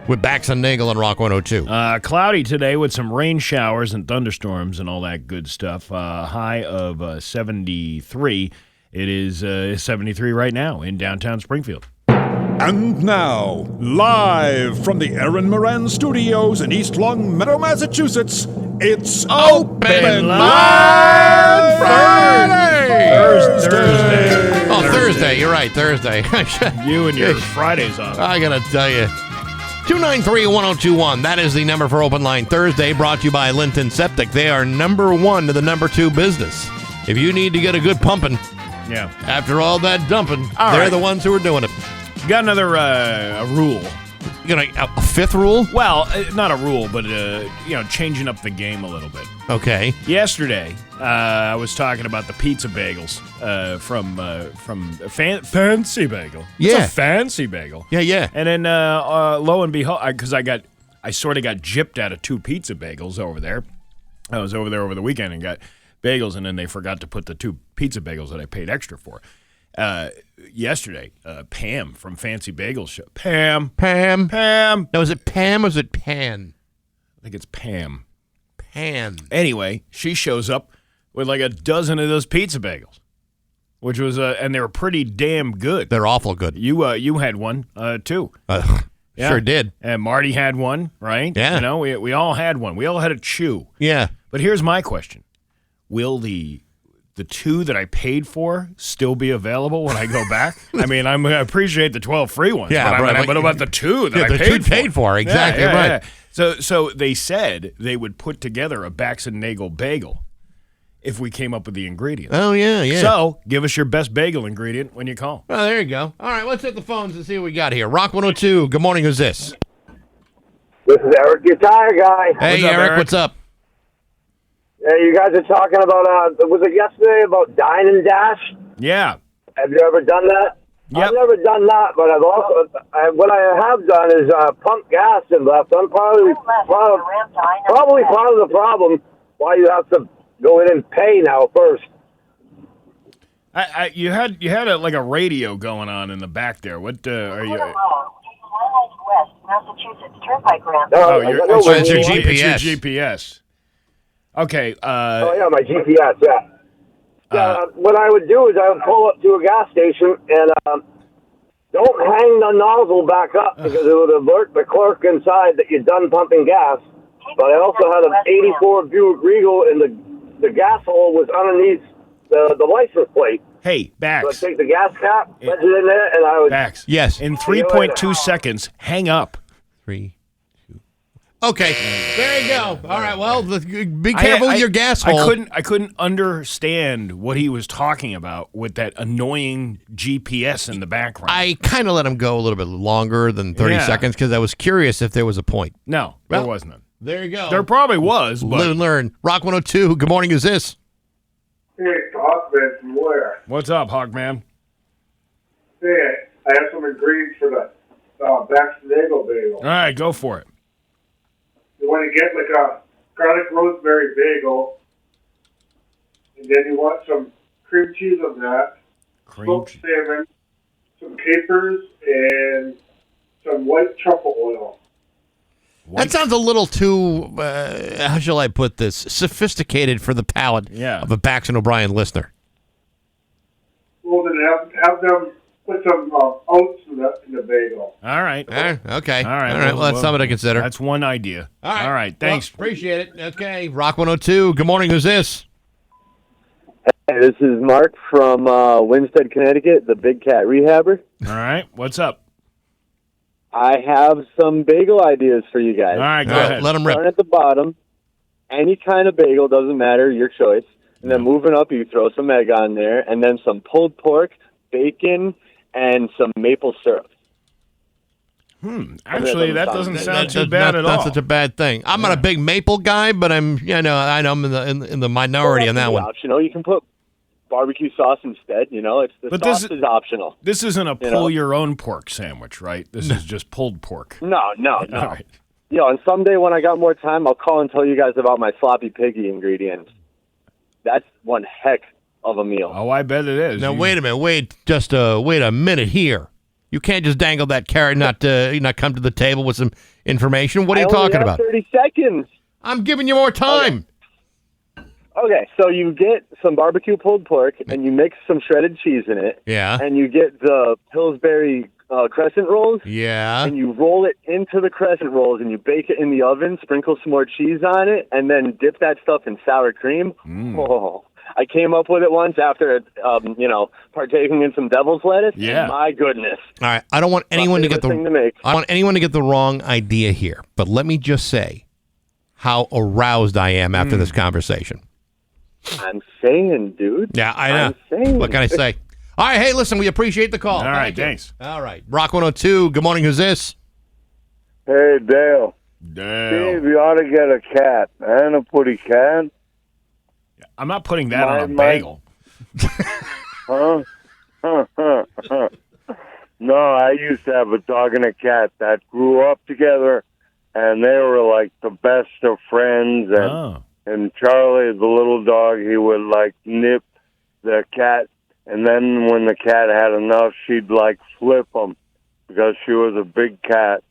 with Bax and Nagle on Rock 102. Cloudy today with some rain showers and thunderstorms and all that good stuff. High of 73. It is 73 right now in downtown Springfield. And now, live from the Aaron Moran Studios in East Long Meadow, Massachusetts, it's Open Line Friday! Thursday. Oh, Thursday. You're right, Thursday. You and your Fridays off. I got to tell you. 293-1021. That is the number for Open Line Thursday, brought to you by Linton Septic. They are number one to the number two business. If you need to get a good pumping, after all that dumping, they're the ones who are doing it. Got another rule. You know, a fifth rule? Well, not a rule, but changing up the game a little bit. Okay. Yesterday, I was talking about the pizza bagels from Fancy Bagel. Yeah. It's a fancy bagel. Yeah. And then lo and behold, because I sort of got gypped out of 2 pizza bagels over there. I was over there over the weekend and got bagels, and then they forgot to put the 2 pizza bagels that I paid extra for. Yesterday, Pam from Fancy Bagel Show. Pam. No, is it Pam or is it Pan? I think it's Pam. Pan. Anyway, she shows up with like a dozen of those pizza bagels, which was and they were pretty damn good. They're awful good. You had one too. Yeah. Sure did. And Marty had one, right? Yeah. You know, we all had one. We all had a chew. Yeah. But here's my question: will the 2 that I paid for still be available when I go back? I mean, I appreciate the 12 free ones. Yeah, but right. What about the 2 that I the paid 2 paid for? Exactly right. Yeah. So they said they would put together a Bax and Nagle bagel if we came up with the ingredients. Oh, yeah. So give us your best bagel ingredient when you call. Oh, there you go. All right, let's hit the phones and see what we got here. Rock 102, good morning. Who's this? This is Eric, your tire guy. Hey, What's up, Eric? What's up? Hey, you guys are talking about, was it yesterday about Dine and Dash? Yeah. Have you ever done that? Yep. I've never done that, but I've also, what I have done is pump gas and left. I'm probably part of the problem why you have to go in and pay now first. You had like a radio going on in the back there. What are you? West, Massachusetts Turnpike ramp. Oh, it's your GPS. It's your GPS. Okay. Oh, yeah, my GPS, yeah. What I would do is I would pull up to a gas station and don't hang the nozzle back up because it would alert the clerk inside that you're done pumping gas. But I also had an 84 Buick Regal and the gas hole was underneath the license plate. Hey, Bax. So I'd take the gas cap, put it in there, and I would... Bax. Yes. In 3.2 seconds, hang up. 3, 2. Okay, there you go. All right, well, be careful with your gas hole. I couldn't understand what he was talking about with that annoying GPS in the background. I kind of let him go a little bit longer than 30 seconds because I was curious if there was a point. No, there was none. There you go. There probably was, but... Live and learn. Rock 102, good morning, who's this? Hey, Hawkman from where? What's up, Hawkman? Hey, I have some ingredients for the Bax and Nagle bagel. All right, go for it. You want to get like a garlic rosemary bagel, and then you want some cream cheese on that, smoked salmon, some capers, and some white truffle oil. That sounds a little too, how shall I put this, sophisticated for the palate of a Bax and O'Brien listener. Well, then have them put some oats in the bagel. All right. Okay. All right. Well, that's something to consider. That's one idea. All right. Thanks. Well, appreciate it. Okay. Rock 102. Good morning. Who's this? Hey, this is Mark from Winstead, Connecticut, the Big Cat Rehabber. All right. What's up? I have some bagel ideas for you guys. All right. Go ahead. Let them rip. Start at the bottom. Any kind of bagel, doesn't matter, your choice. And then moving up, you throw some egg on there, and then some pulled pork, bacon, and some maple syrup. Actually, that doesn't sound too bad at all. Not such a bad thing. I'm not a big maple guy, but I'm I'm in the minority on that one. Optional. You can put barbecue sauce instead. It's the sauce is optional. This isn't a pull your own pork sandwich, right? This is just pulled pork. No. All right. And someday when I got more time, I'll call and tell you guys about my sloppy piggy ingredients. That's one heck of a meal. Oh, I bet it is. Now wait a minute. Wait a minute here. You can't just dangle that carrot, not come to the table with some information. What are you talking about? 30 seconds. I'm giving you more time. Okay, so you get some barbecue pulled pork, and you mix some shredded cheese in it. Yeah. And you get the Pillsbury crescent rolls. Yeah. And you roll it into the crescent rolls, and you bake it in the oven, sprinkle some more cheese on it, and then dip that stuff in sour cream. Oh, I came up with it once after, partaking in some devil's lettuce. Yeah. My goodness. All right. I don't want anyone to get thing to make. I want anyone to get the wrong idea here. But let me just say how aroused I am after this conversation. I'm saying, dude. Yeah, I know. I'm saying. What can I say? All right. Hey, listen, we appreciate the call. All right. Thank you. Thanks. All right. Rock 102. Good morning. Who's this? Hey, Dale. Dale. Steve, you ought to get a cat and a putty cat. I'm not putting that on a bagel. Huh? No, I used to have a dog and a cat that grew up together, and they were like the best of friends. And Charlie, the little dog, he would like nip the cat, and then when the cat had enough, she'd like flip him because she was a big cat.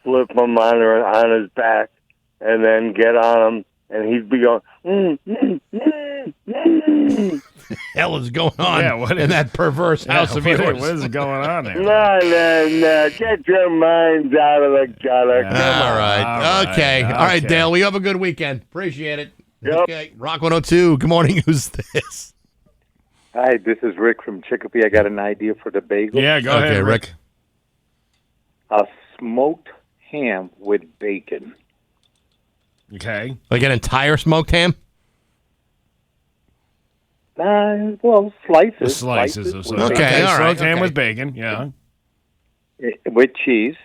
Flip him on his back, and then get on him, and he'd be going. Hell is going on in that perverse house of yours? What is going on there? No. Get your minds out of the gutter. Come All on. right. Okay. All right, Dale. We have a good weekend. Appreciate it. Yep. Okay. Rock 102. Good morning. Who's this? Hi, this is Rick from Chicopee. I got an idea for the bagel. Yeah, go ahead, Rick. A smoked ham with bacon. Okay. Like an entire smoked ham? Well, slices. Slices of with okay, bacon. all right. Smoked ham with bacon, yeah. With cheese.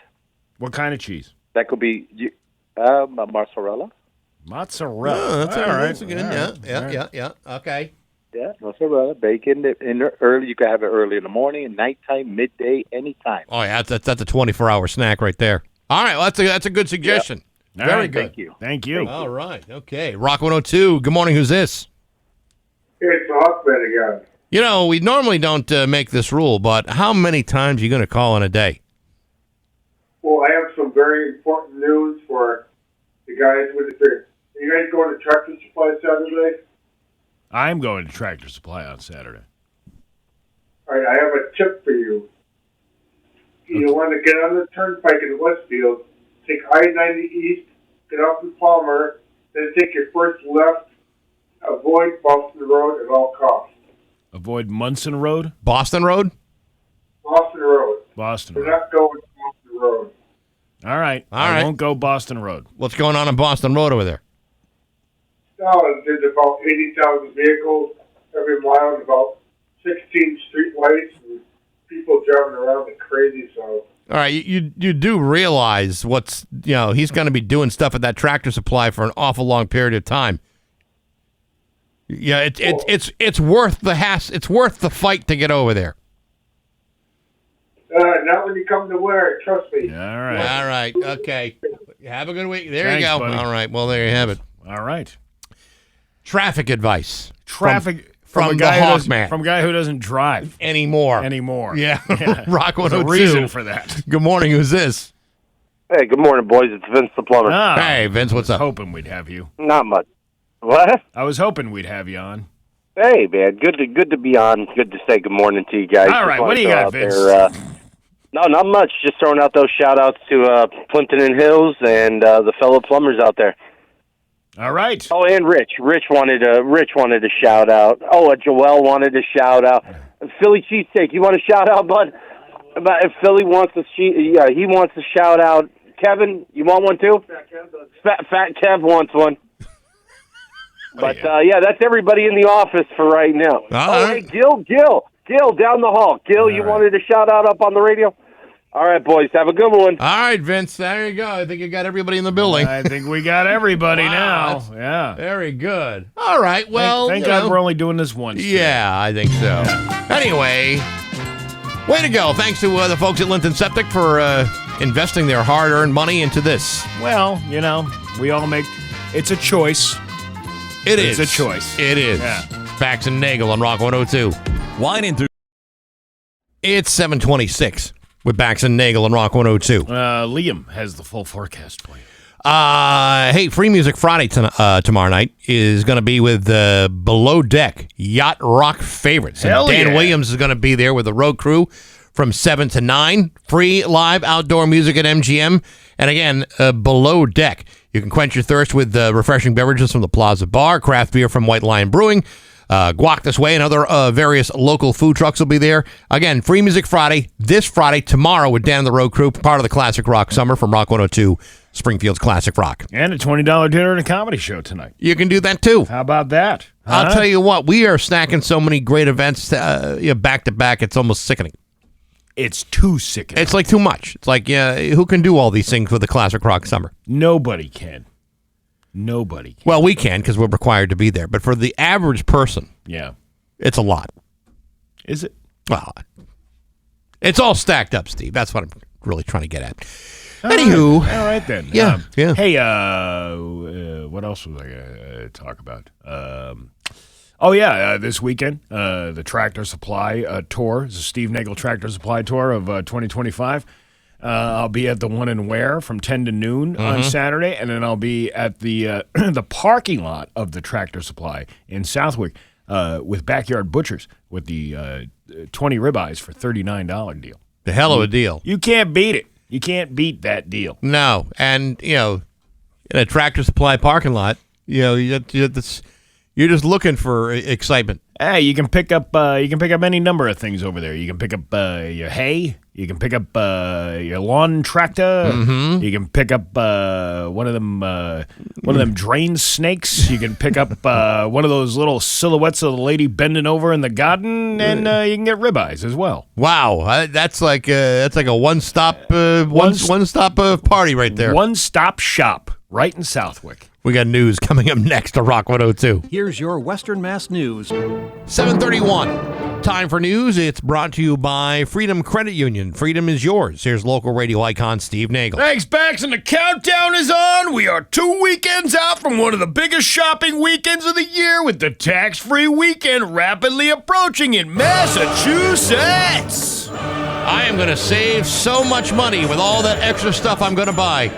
What kind of cheese? That could be mozzarella. Mozzarella. Oh, that's all right. That's good. Right. Yeah. Okay. Yeah, mozzarella, bacon. Early, you can have it early in the morning, nighttime, midday, anytime. Oh, yeah. That's a 24-hour snack right there. All right. Well, that's a good suggestion. Yep. Very right, good. Thank you. All right. Okay. Rock 102. Good morning. Who's this? It's Hawkman again. You know, we normally don't make this rule, but how many times are you going to call in a day? Well, I have some very important news for the guys with the. Are you guys going to Tractor Supply Saturday? I'm going to Tractor Supply on Saturday. All right, I have a tip for you. You want to get on the turnpike in Westfield, take I-90 East, get off the Palmer, then take your first left, avoid Boston Road at all costs. Avoid Munson Road? Boston Road? Boston Road. Boston We're Road. not going to Boston Road. All right. All I right. won't go Boston Road. What's going on Boston Road over there? No, there's about 80,000 vehicles every mile and about 16 street lights and people driving around like crazy, so... All right, you do realize he's going to be doing stuff at that Tractor Supply for an awful long period of time. Yeah, it's worth the it's worth the fight to get over there. Not when you come to wear it, trust me. All right. All right. Okay. Have a good week. There Thanks, you go. buddy. All right. Well, there you have it. All right. Traffic advice. From a a guy Hawkman. From a guy who doesn't drive anymore. Yeah. Rock 102. There's a reason for that. Good morning. Who's this? Hey, good morning, boys. It's Vince the plumber. Hey, Vince. What's up? Hoping we'd have you. Not much. What? I was hoping we'd have you on. Hey, man. Good to be on. Good to say good morning to you guys. All right. What do you got, Vince? No, not much. Just throwing out those shout-outs to Plimpton and Hills and the fellow plumbers out there. All right. Oh, and Rich. Rich wanted a shout out. Oh, Joel wanted a shout out. Philly cheesesteak. You want a shout out, bud? If Philly wants he wants a shout out. Kevin, you want one too? Fat Kev wants one. But yeah, that's everybody in the office for right now. Hey, Gil down the hall. Gil, you wanted a shout out up on the radio? All right, boys, have a good one. All right, Vince, there you go. I think you got everybody in the building. I think we got everybody now. Yeah. Very good. All right, well. Thank God we're only doing this once. Yeah, I think so. Anyway, way to go. Thanks to the folks at Linton Septic for investing their hard-earned money into this. Well, we all make... It's a choice. It's a choice. It is. Yeah. Bax and Nagle on Rock 102. Whining through. It's 7:26 with Bax and Nagle on Rock 102. Liam has the full forecast for you. Hey, Free Music Friday tomorrow night is going to be with Below Deck Yacht Rock Favorites. Hell and Dan yeah. Williams is going to be there with the road crew from 7 to 9. Free live outdoor music at MGM. And again, Below Deck. You can quench your thirst with refreshing beverages from the Plaza Bar, craft beer from White Lion Brewing, Guac This Way, and other various local food trucks will be there. Again, Free Music Friday, this Friday, tomorrow with Dan and the Road Crew, part of the Classic Rock Summer from Rock 102, Springfield's Classic Rock. And a $20 dinner and a comedy show tonight. You can do that too. How about that? I'll tell you what, we are snacking so many great events back to back, it's almost sickening. It's too sickening. It's like too much. It's like, yeah, who can do all these things with a classic rock summer? Nobody can. Nobody can. Well, we can because we're required to be there. But for the average person, Yeah. it's a lot. Is it? Well, it's all stacked up, Steve. That's what I'm really trying to get at. Anywho. All right then. Yeah. Yeah. Hey, what else was I going to talk about? This weekend, the Tractor Supply Tour, the Steve Nagle Tractor Supply Tour of 2025. I'll be at the one in Ware from 10 to noon on Saturday, and then I'll be at the the parking lot of the Tractor Supply in Southwick with Backyard Butchers with the 20 ribeyes for $39 deal. The hell of a deal. You can't beat it. You can't beat that deal. No, and in a Tractor Supply parking lot, you're just looking for excitement. Hey, you can pick up any number of things over there. You can pick up your hay. You can pick up your lawn tractor. You can pick up one of them drain snakes. You can pick up one of those little silhouettes of the lady bending over in the garden, and you can get ribeyes as well. Wow, that's like a one-stop party right there. One-stop shop right in Southwick. We got news coming up next to Rock 102. Here's your Western Mass News. 7:31. Time for news. It's brought to you by Freedom Credit Union. Freedom is yours. Here's local radio icon Steve Nagle. Thanks, Bax, and the countdown is on. We are 2 weekends out from one of the biggest shopping weekends of the year with the tax-free weekend rapidly approaching in Massachusetts. I am going to save so much money with all that extra stuff I'm going to buy.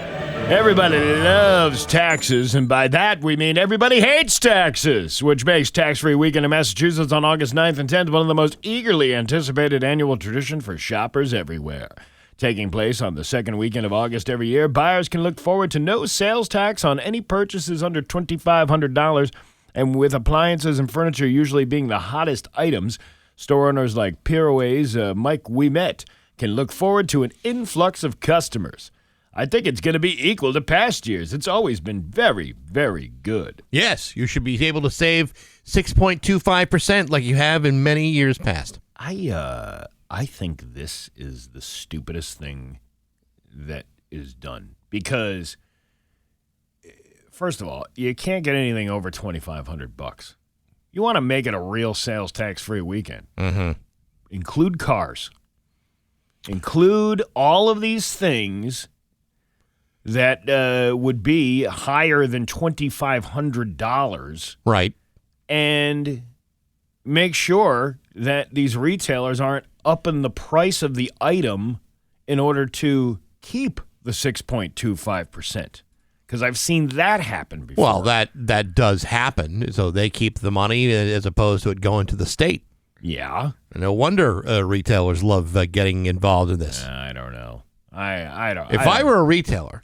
Everybody loves taxes, and by that we mean everybody hates taxes, which makes Tax-Free Weekend in Massachusetts on August 9th and 10th one of the most eagerly anticipated annual tradition for shoppers everywhere. Taking place on the second weekend of August every year, buyers can look forward to no sales tax on any purchases under $2,500, and with appliances and furniture usually being the hottest items, store owners like Pirouet's Mike Ouimet can look forward to an influx of customers. I think it's going to be equal to past years. It's always been very, very good. Yes, you should be able to save 6.25% like you have in many years past. I think this is the stupidest thing that is done because, first of all, you can't get anything over $2,500. You want to make it a real sales tax-free weekend. Include cars. Include all of these things that would be higher than $2,500. Right. And make sure that these retailers aren't upping the price of the item in order to keep the 6.25%. Because I've seen that happen before. Well, that does happen. So they keep the money as opposed to it going to the state. Yeah. No wonder retailers love getting involved in this. I don't know. I don't. If I were a retailer,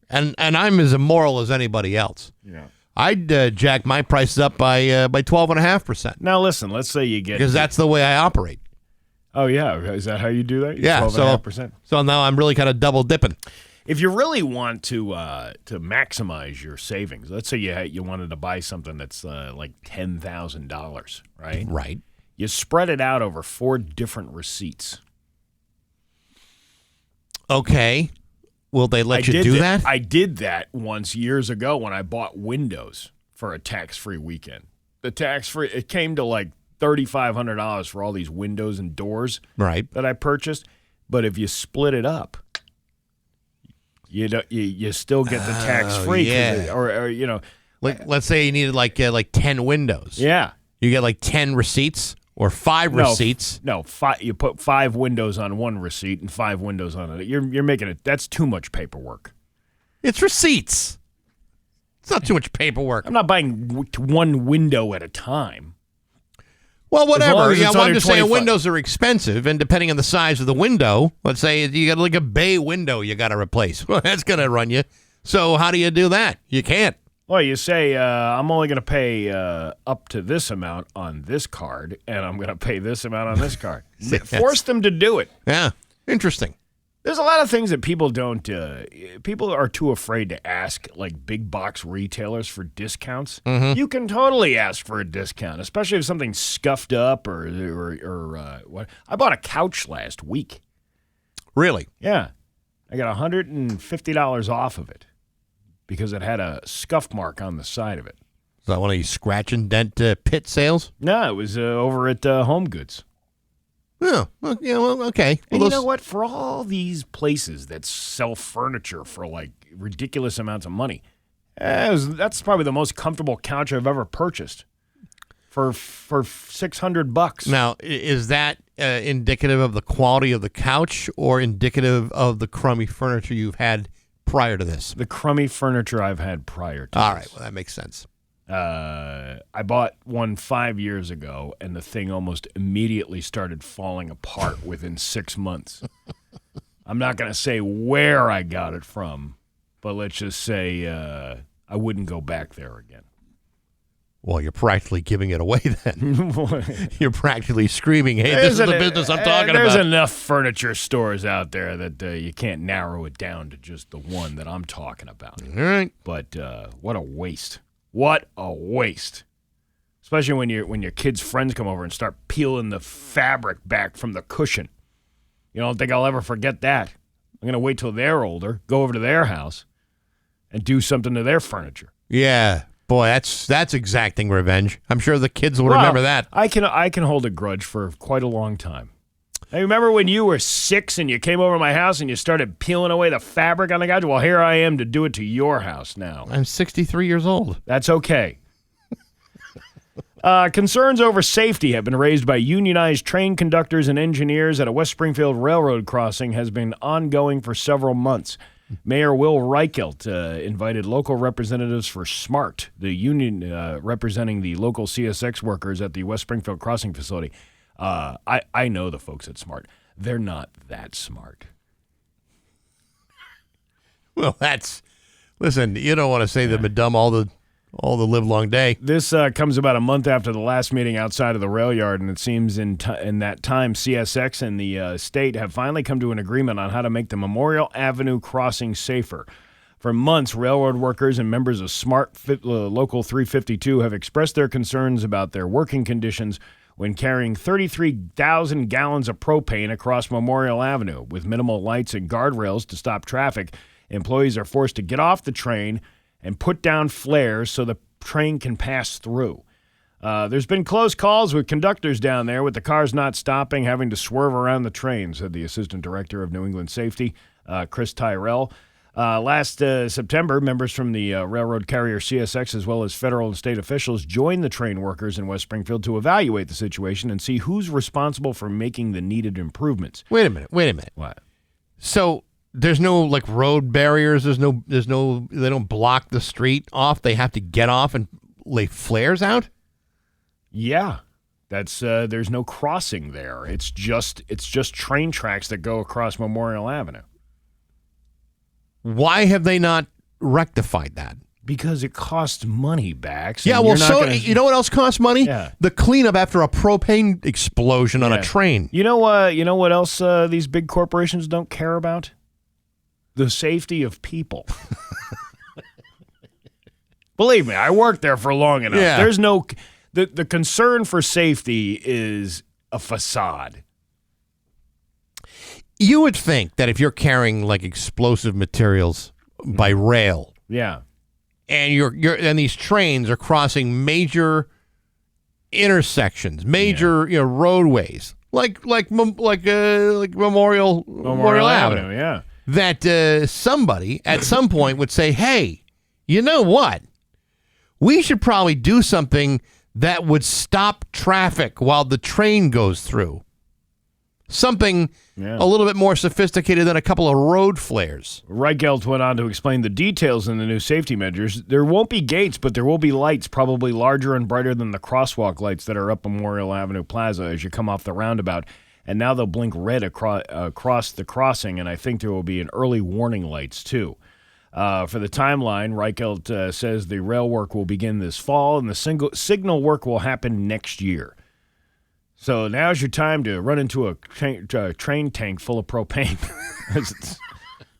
and I'm as immoral as anybody else, I'd jack my prices up by 12.5%. Now listen, let's say you get because that's the way I operate. Oh yeah, is that how you do that? Yeah, 12.5%. So now I'm really kind of double dipping. If you really want to maximize your savings, let's say you wanted to buy something that's like $10,000, right? Right. You spread it out over 4 different receipts. Okay. Will they let you do that? I did that once years ago when I bought windows for a tax-free weekend. It came to like $3,500 for all these windows and doors that I purchased. But if you split it up, you still get the tax-free. Yeah. Let's say you needed like 10 windows. Yeah. You get like 10 receipts. Or 5 receipts? No, 5. You put 5 windows on one receipt and 5 windows on it. You're making it. That's too much paperwork. It's receipts. It's not too much paperwork. I'm not buying one window at a time. Well, whatever. I'm just saying 25. windows are expensive, and depending on the size of the window, let's say you got like a bay window you got to replace. Well, that's going to run you. So how do you do that? You can't. Well, you say, I'm only going to pay up to this amount on this card, and I'm going to pay this amount on this card. Force them to do it. Yeah, interesting. There's a lot of things that people don't, people are too afraid to ask, like big box retailers for discounts. You can totally ask for a discount, especially if something's scuffed up or what. I bought a couch last week. Really? Yeah. I got $150 off of it because it had a scuff mark on the side of it. Is that one of these scratch and dent pit sales? No, it was over at Home Goods. Oh, well, yeah, well, okay. And Well, you know what? For all these places that sell furniture for like ridiculous amounts of money, that's probably the most comfortable couch I've ever purchased for $600. Now, is that indicative of the quality of the couch or indicative of the crummy furniture you've had prior to this? The crummy furniture I've had prior to All this. right, well, that makes sense. I bought one 5 years ago, and the thing almost immediately started falling apart within 6 months. I'm not going to say where I got it from, but let's just say I wouldn't go back there again. Well, you're practically giving it away then. You're practically screaming, hey, this is the business I'm talking about. There's enough furniture stores out there that you can't narrow it down to just the one that I'm talking about. All right. But what a waste. What a waste. Especially when your kids' friends come over and start peeling the fabric back from the cushion. You don't think I'll ever forget that. I'm going to wait till they're older, go over to their house, and do something to their furniture. Yeah. Boy, that's exacting revenge. I'm sure the kids will remember that. I can hold a grudge for quite a long time. I remember when you were 6 and you came over to my house and you started peeling away the fabric on the couch? Well, here I am to do it to your house now. I'm 63 years old. That's okay. Concerns over safety have been raised by unionized train conductors and engineers at a West Springfield railroad crossing has been ongoing for several months. Mayor Will Reichelt invited local representatives for SMART, the union representing the local CSX workers at the West Springfield crossing facility. I know the folks at SMART. They're not that smart. Well, listen, you don't want to say they've been dumb all the live long day. This comes about a month after the last meeting outside of the rail yard, and it seems in that time, CSX and the state have finally come to an agreement on how to make the Memorial Avenue crossing safer. For months, railroad workers and members of SMART Local 352 have expressed their concerns about their working conditions when carrying 33,000 gallons of propane across Memorial Avenue. With minimal lights and guardrails to stop traffic, employees are forced to get off the train and put down flares so the train can pass through. There's been close calls with conductors down there, with the cars not stopping, having to swerve around the train, said the Assistant Director of New England Safety, Chris Tyrell. Last September, members from the railroad carrier CSX, as well as federal and state officials, joined the train workers in West Springfield to evaluate the situation and see who's responsible for making the needed improvements. Wait a minute. What? So there's no like road barriers. There's no. They don't block the street off. They have to get off and lay flares out. Yeah, that's there's no crossing there. It's just train tracks that go across Memorial Avenue. Why have they not rectified that? Because it costs money, Bax. Yeah, well, you know what else costs money? Yeah. The cleanup after a propane explosion on a train. You know what else these big corporations don't care about? The safety of people. Believe me, I worked there for long enough. Yeah. There's no the concern for safety is a facade. You would think that if you're carrying like explosive materials by rail, yeah, and and these trains are crossing major intersections, major roadways, like Memorial Avenue, yeah, that somebody at some point would say, "Hey, you know what? We should probably do something that would stop traffic while the train goes through." Something a little bit more sophisticated than a couple of road flares. Reichelt went on to explain the details in the new safety measures. There won't be gates, but there will be lights, probably larger and brighter than the crosswalk lights that are up Memorial Avenue Plaza as you come off the roundabout. And now they'll blink red across the crossing, and I think there will be an early warning lights, too. For the timeline, Reichelt says the rail work will begin this fall, and the signal work will happen next year. So now's your time to run into a train tank full of propane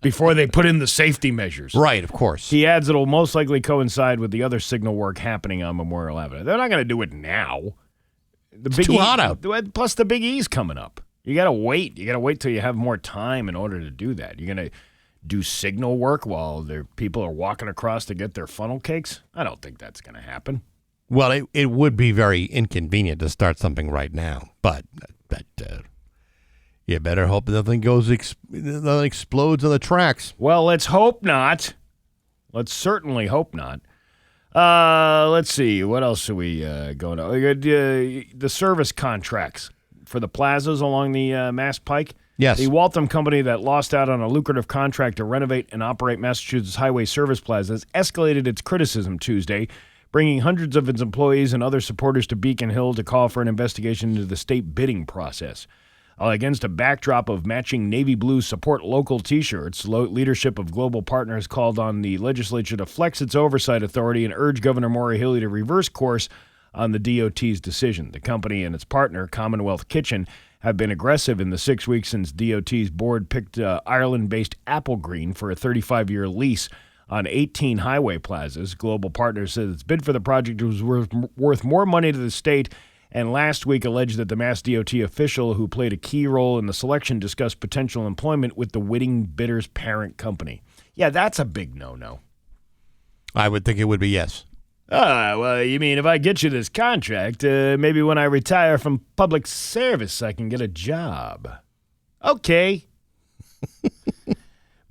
before they put in the safety measures. Right, of course. He adds it'll most likely coincide with the other signal work happening on Memorial Avenue. They're not going to do it now. It's too hot out. Plus the Big E's coming up. You got to wait. You got to wait till you have more time in order to do that. You're going to do signal work while people are walking across to get their funnel cakes? I don't think that's going to happen. Well, it would be very inconvenient to start something right now, but you better hope nothing nothing explodes on the tracks. Well, let's hope not. Let's certainly hope not. Let's see. What else are we going to? The service contracts for the plazas along the Mass Pike. Yes. The Waltham company that lost out on a lucrative contract to renovate and operate Massachusetts highway service plazas escalated its criticism Tuesday, bringing hundreds of its employees and other supporters to Beacon Hill to call for an investigation into the state bidding process. Against a backdrop of matching navy blue support local T-shirts, leadership of Global Partners called on the legislature to flex its oversight authority and urge Governor Maura Healey to reverse course on the DOT's decision. The company and its partner, Commonwealth Kitchen, have been aggressive in the 6 weeks since DOT's board picked Ireland-based Applegreen for a 35-year lease on 18 highway plazas. Global Partners said its bid for the project was worth more money to the state, and last week alleged that the Mass DOT official who played a key role in the selection discussed potential employment with the winning bidder's parent company. Yeah, that's a big no-no. I would think it would be yes. Well, you mean if I get you this contract, maybe when I retire from public service, I can get a job. Okay.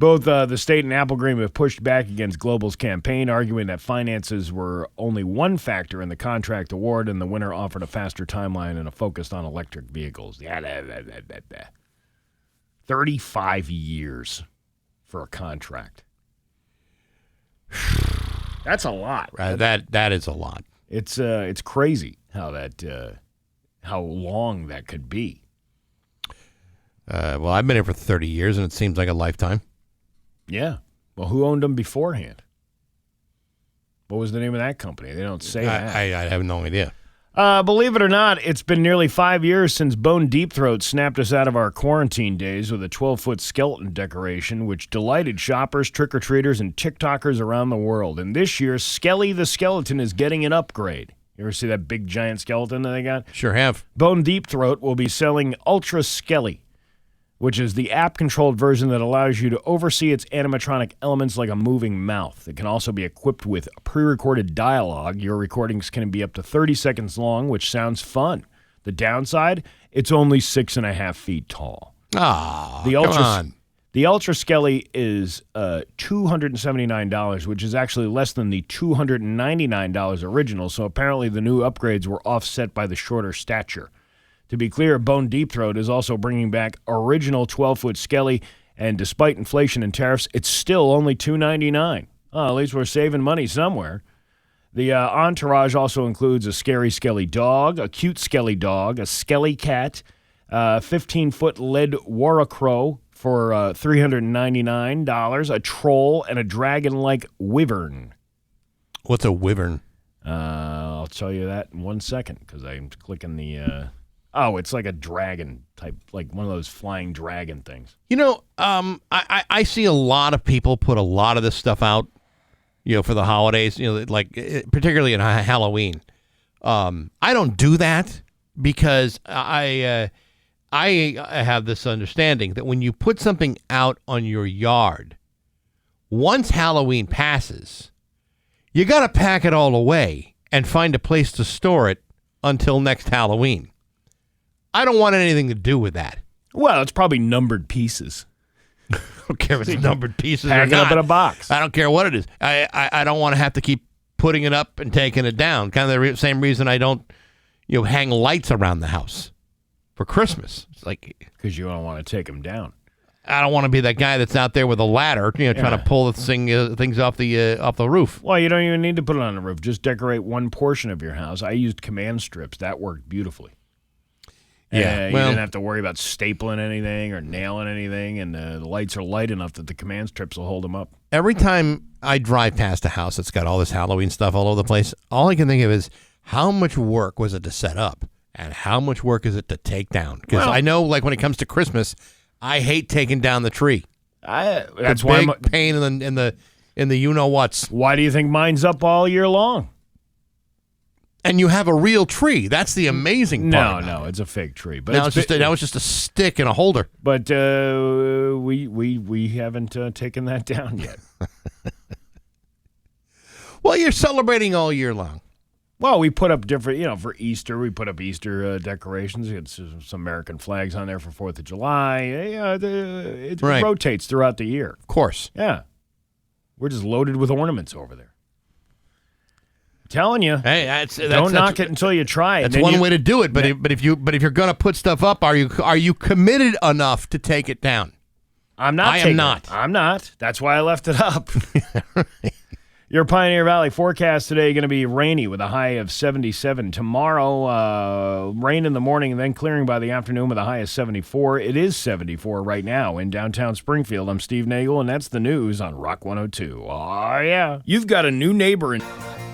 Both the state and Applegreen have pushed back against Global's campaign, arguing that finances were only one factor in the contract award, and the winner offered a faster timeline and a focus on electric vehicles. 35 years for a contract. That's a lot. That is a lot. It's crazy how long that could be. Well, I've been here for 30 years, and it seems like a lifetime. Yeah. Well, who owned them beforehand? What was the name of that company? They don't say that. I have no idea. Believe it or not, it's been nearly 5 years since Bone Deep Throat snapped us out of our quarantine days with a 12-foot skeleton decoration, which delighted shoppers, trick-or-treaters, and TikTokers around the world. And this year, Skelly the Skeleton is getting an upgrade. You ever see that big giant skeleton that they got? Sure have. Bone Deep Throat will be selling Ultra Skelly, which is the app-controlled version that allows you to oversee its animatronic elements like a moving mouth. It can also be equipped with pre-recorded dialogue. Your recordings can be up to 30 seconds long, which sounds fun. The downside, it's only 6.5 feet tall. Come on. The Ultra Skelly is $279, which is actually less than the $299 original, so apparently the new upgrades were offset by the shorter stature. To be clear, Bone Deep Throat is also bringing back original 12-foot Skelly, and despite inflation and tariffs, it's still only $299. At least we're saving money somewhere. The entourage also includes a scary Skelly dog, a cute Skelly dog, a Skelly cat, 15-foot lead Waracrow for $399, a troll, and a dragon-like wyvern. What's a wyvern? I'll tell you that in 1 second because I'm clicking the... it's like a dragon type, like one of those flying dragon things. You know, I see a lot of people put a lot of this stuff out, for the holidays, like particularly in Halloween. I don't do that because I have this understanding that when you put something out on your yard, once Halloween passes, you got to pack it all away and find a place to store it until next Halloween. I don't want anything to do with that. Well, it's probably numbered pieces. I don't care if it's numbered pieces or Pack it not. up in a box. I don't care what it is. I don't want to have to keep putting it up and taking it down. Kind of the same reason I don't, hang lights around the house for Christmas. It's like because you don't want to take them down. I don't want to be that guy that's out there with a ladder, trying to pull the things off the roof. Well, you don't even need to put it on the roof. Just decorate one portion of your house. I used command strips. That worked beautifully. Yeah, you didn't have to worry about stapling anything or nailing anything, and the lights are light enough that the command strips will hold them up. Every time I drive past a house that's got all this Halloween stuff all over the place, all I can think of is how much work was it to set up and how much work is it to take down? Because I know, like, when it comes to Christmas, I hate taking down the tree. That's why I'm pain in the you-know-whats. Why do you think mine's up all year long? And you have a real tree. That's the amazing part. No, it's a fake tree. But now it's just a stick and a holder. But we haven't taken that down yet. Well, you're celebrating all year long. Well, we put up different, for Easter, we put up Easter decorations. We had some American flags on there for 4th of July. It rotates throughout the year. Of course. Yeah. We're just loaded with ornaments over there. I'm telling you. Hey, don't knock it until you try it. That's one way to do it. But if you're going to put stuff up, are you committed enough to take it down? I'm not. I am not. I'm not. That's why I left it up. Your Pioneer Valley forecast today going to be rainy with a high of 77. Tomorrow, rain in the morning and then clearing by the afternoon with a high of 74. It is 74 right now in downtown Springfield. I'm Steve Nagle, and that's the news on Rock 102. Oh, yeah. You've got a new neighbor in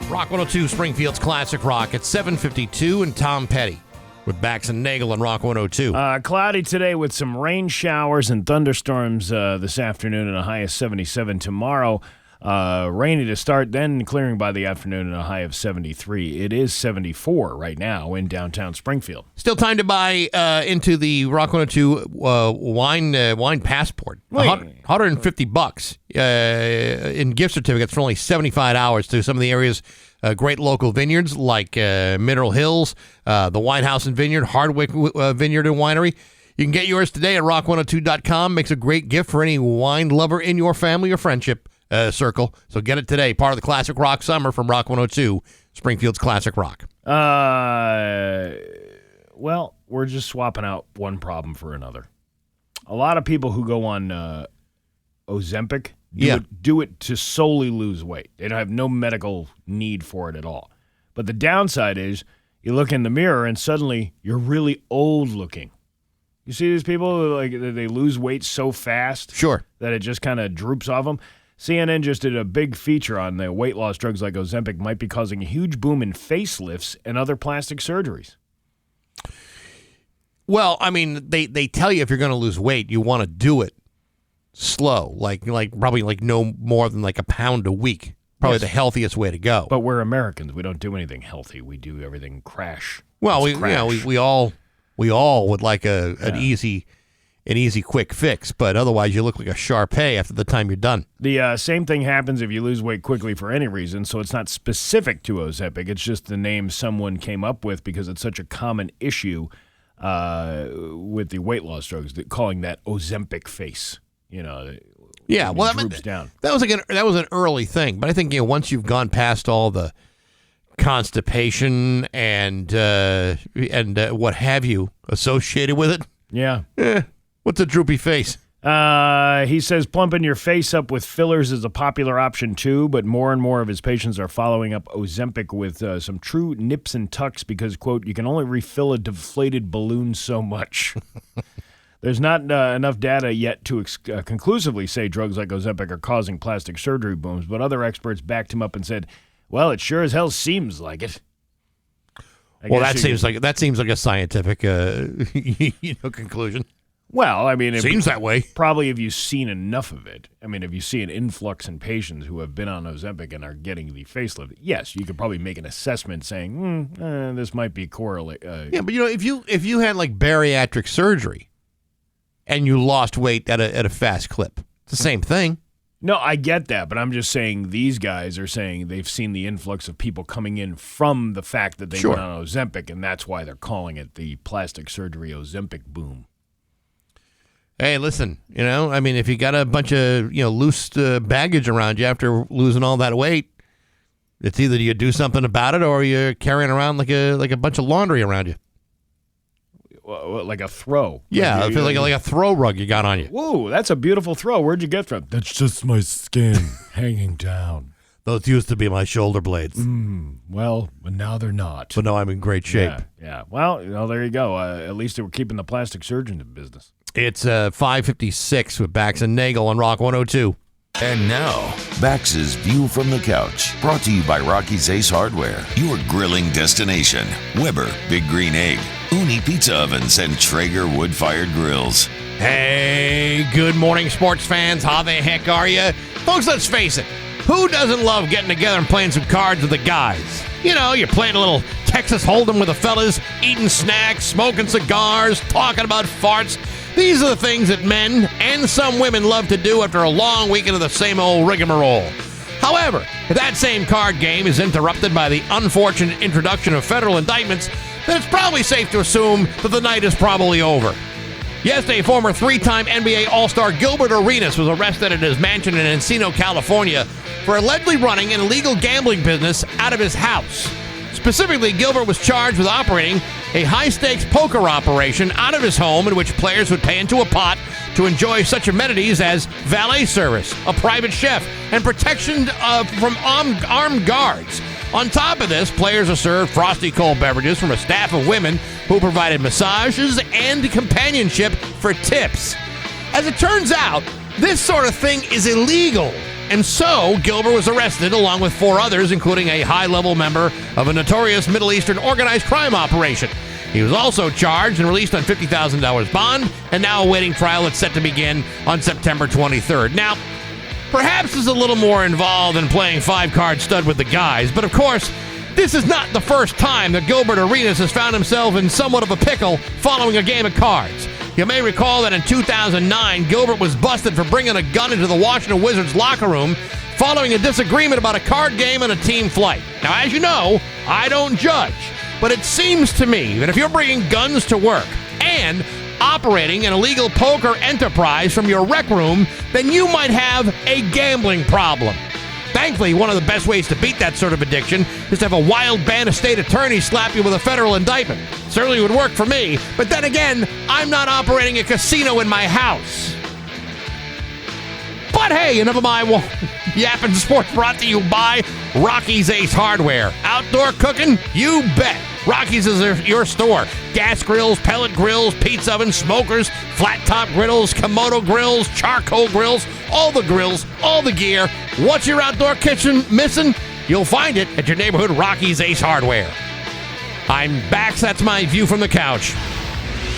Rock 102, Springfield's Classic Rock at 7:52, and Tom Petty with Bax and Nagle on Rock 102. Cloudy today with some rain showers and thunderstorms this afternoon and a high of 77. Tomorrow, rainy to start, then clearing by the afternoon and a high of 73. It is 74 right now in downtown Springfield. Still time to buy into the Rock 102 wine passport. $150 in gift certificates for only $75 to some of the area's great local vineyards like Mineral Hills, the White House and Vineyard, Hardwick Vineyard and Winery. You can get yours today at rock102.com. Makes a great gift for any wine lover in your family or friendship circle. So get it today. Part of the Classic Rock Summer from Rock 102, Springfield's Classic Rock. Well, we're just swapping out one problem for another. A lot of people who go on Ozempic do it to solely lose weight. They don't have no medical need for it at all. But the downside is you look in the mirror and suddenly you're really old looking. You see these people, like they lose weight so fast that it just kind of droops off them. CNN just did a big feature on the weight loss drugs like Ozempic might be causing a huge boom in facelifts and other plastic surgeries. Well, I mean, they tell you if you're going to lose weight, you want to do it slow, like probably like no more than like a pound a week. Probably the healthiest way to go. But we're Americans. We don't do anything healthy. We do everything crash. Well, we all would like an easy quick fix, but otherwise you look like a Shar-Pei after the time you're done. The same thing happens if you lose weight quickly for any reason, so it's not specific to Ozempic. It's just the name someone came up with because it's such a common issue with the weight loss drugs, calling that Ozempic face. Yeah, well, droops down. That was an early thing, but I think once you've gone past all the constipation and what have you associated with it, what's a droopy face? He says plumping your face up with fillers is a popular option too, but more and more of his patients are following up Ozempic with some true nips and tucks because, quote, you can only refill a deflated balloon so much. There's not enough data yet to conclusively say drugs like Ozempic are causing plastic surgery booms, but other experts backed him up and said, well, it sure as hell seems like it. Well, that seems like a scientific conclusion. Well, I mean, seems that way. Probably if you've seen enough of it. I mean, if you see an influx in patients who have been on Ozempic and are getting the facelift, yes, you could probably make an assessment saying, this might be correlate. Yeah, but if you had like bariatric surgery and you lost weight at a fast clip, it's the same thing. No, I get that, but I'm just saying these guys are saying they've seen the influx of people coming in from the fact that they went on Ozempic, and that's why they're calling it the plastic surgery Ozempic boom. Hey, listen, I mean, if you got a bunch of, loose baggage around you after losing all that weight, it's either you do something about it or you're carrying around like a bunch of laundry around you. Like a throw. Yeah, I feel like a throw rug you got on you. Whoa, that's a beautiful throw. Where'd you get from? That's just my skin hanging down. Those used to be my shoulder blades. Well, but now they're not. But now I'm in great shape. Yeah. Well, there you go. At least we're keeping the plastic surgeons in business. It's 5:56 with Bax and Nagle on Rock 102. And now, Bax's View from the Couch, brought to you by Rocky's Ace Hardware, your grilling destination. Weber, Big Green Egg, Uni Pizza Ovens, and Traeger Wood-Fired Grills. Hey, good morning, sports fans. How the heck are you? Folks, let's face it. Who doesn't love getting together and playing some cards with the guys? You know, you're playing a little Texas Hold'em with the fellas, eating snacks, smoking cigars, talking about farts. These are the things that men and some women love to do after a long weekend of the same old rigmarole. However, if that same card game is interrupted by the unfortunate introduction of federal indictments, then it's probably safe to assume that the night is probably over. Yesterday, former three-time NBA All-Star Gilbert Arenas was arrested at his mansion in Encino, California, for allegedly running an illegal gambling business out of his house. Specifically, Gilbert was charged with operating a high-stakes poker operation out of his home in which players would pay into a pot to enjoy such amenities as valet service, a private chef, and protection from armed guards. On top of this, players are served frosty cold beverages from a staff of women who provided massages and companionship for tips. As it turns out, this sort of thing is illegal. And so, Gilbert was arrested along with 4 others, including a high-level member of a notorious Middle Eastern organized crime operation. He was also charged and released on $50,000 bond, and now awaiting trial that's set to begin on September 23rd. Now, perhaps there's a little more involved than playing 5-card stud with the guys, but of course, this is not the first time that Gilbert Arenas has found himself in somewhat of a pickle following a game of cards. You may recall that in 2009, Gilbert was busted for bringing a gun into the Washington Wizards locker room following a disagreement about a card game on a team flight. Now, as you know, I don't judge, but it seems to me that if you're bringing guns to work and operating an illegal poker enterprise from your rec room, then you might have a gambling problem. Thankfully, one of the best ways to beat that sort of addiction is to have a wild band of state attorneys slap you with a federal indictment. Certainly would work for me, but then again, I'm not operating a casino in my house. But hey, enough of my yapping sports, brought to you by Rocky's Ace Hardware. Outdoor cooking? You bet. Rocky's is your store. Gas grills, pellet grills, pizza ovens, smokers, flat top griddles, Komodo grills, charcoal grills, all the gear. What's your outdoor kitchen missing? You'll find it at your neighborhood Rocky's Ace Hardware. I'm Bax. That's my view from the couch.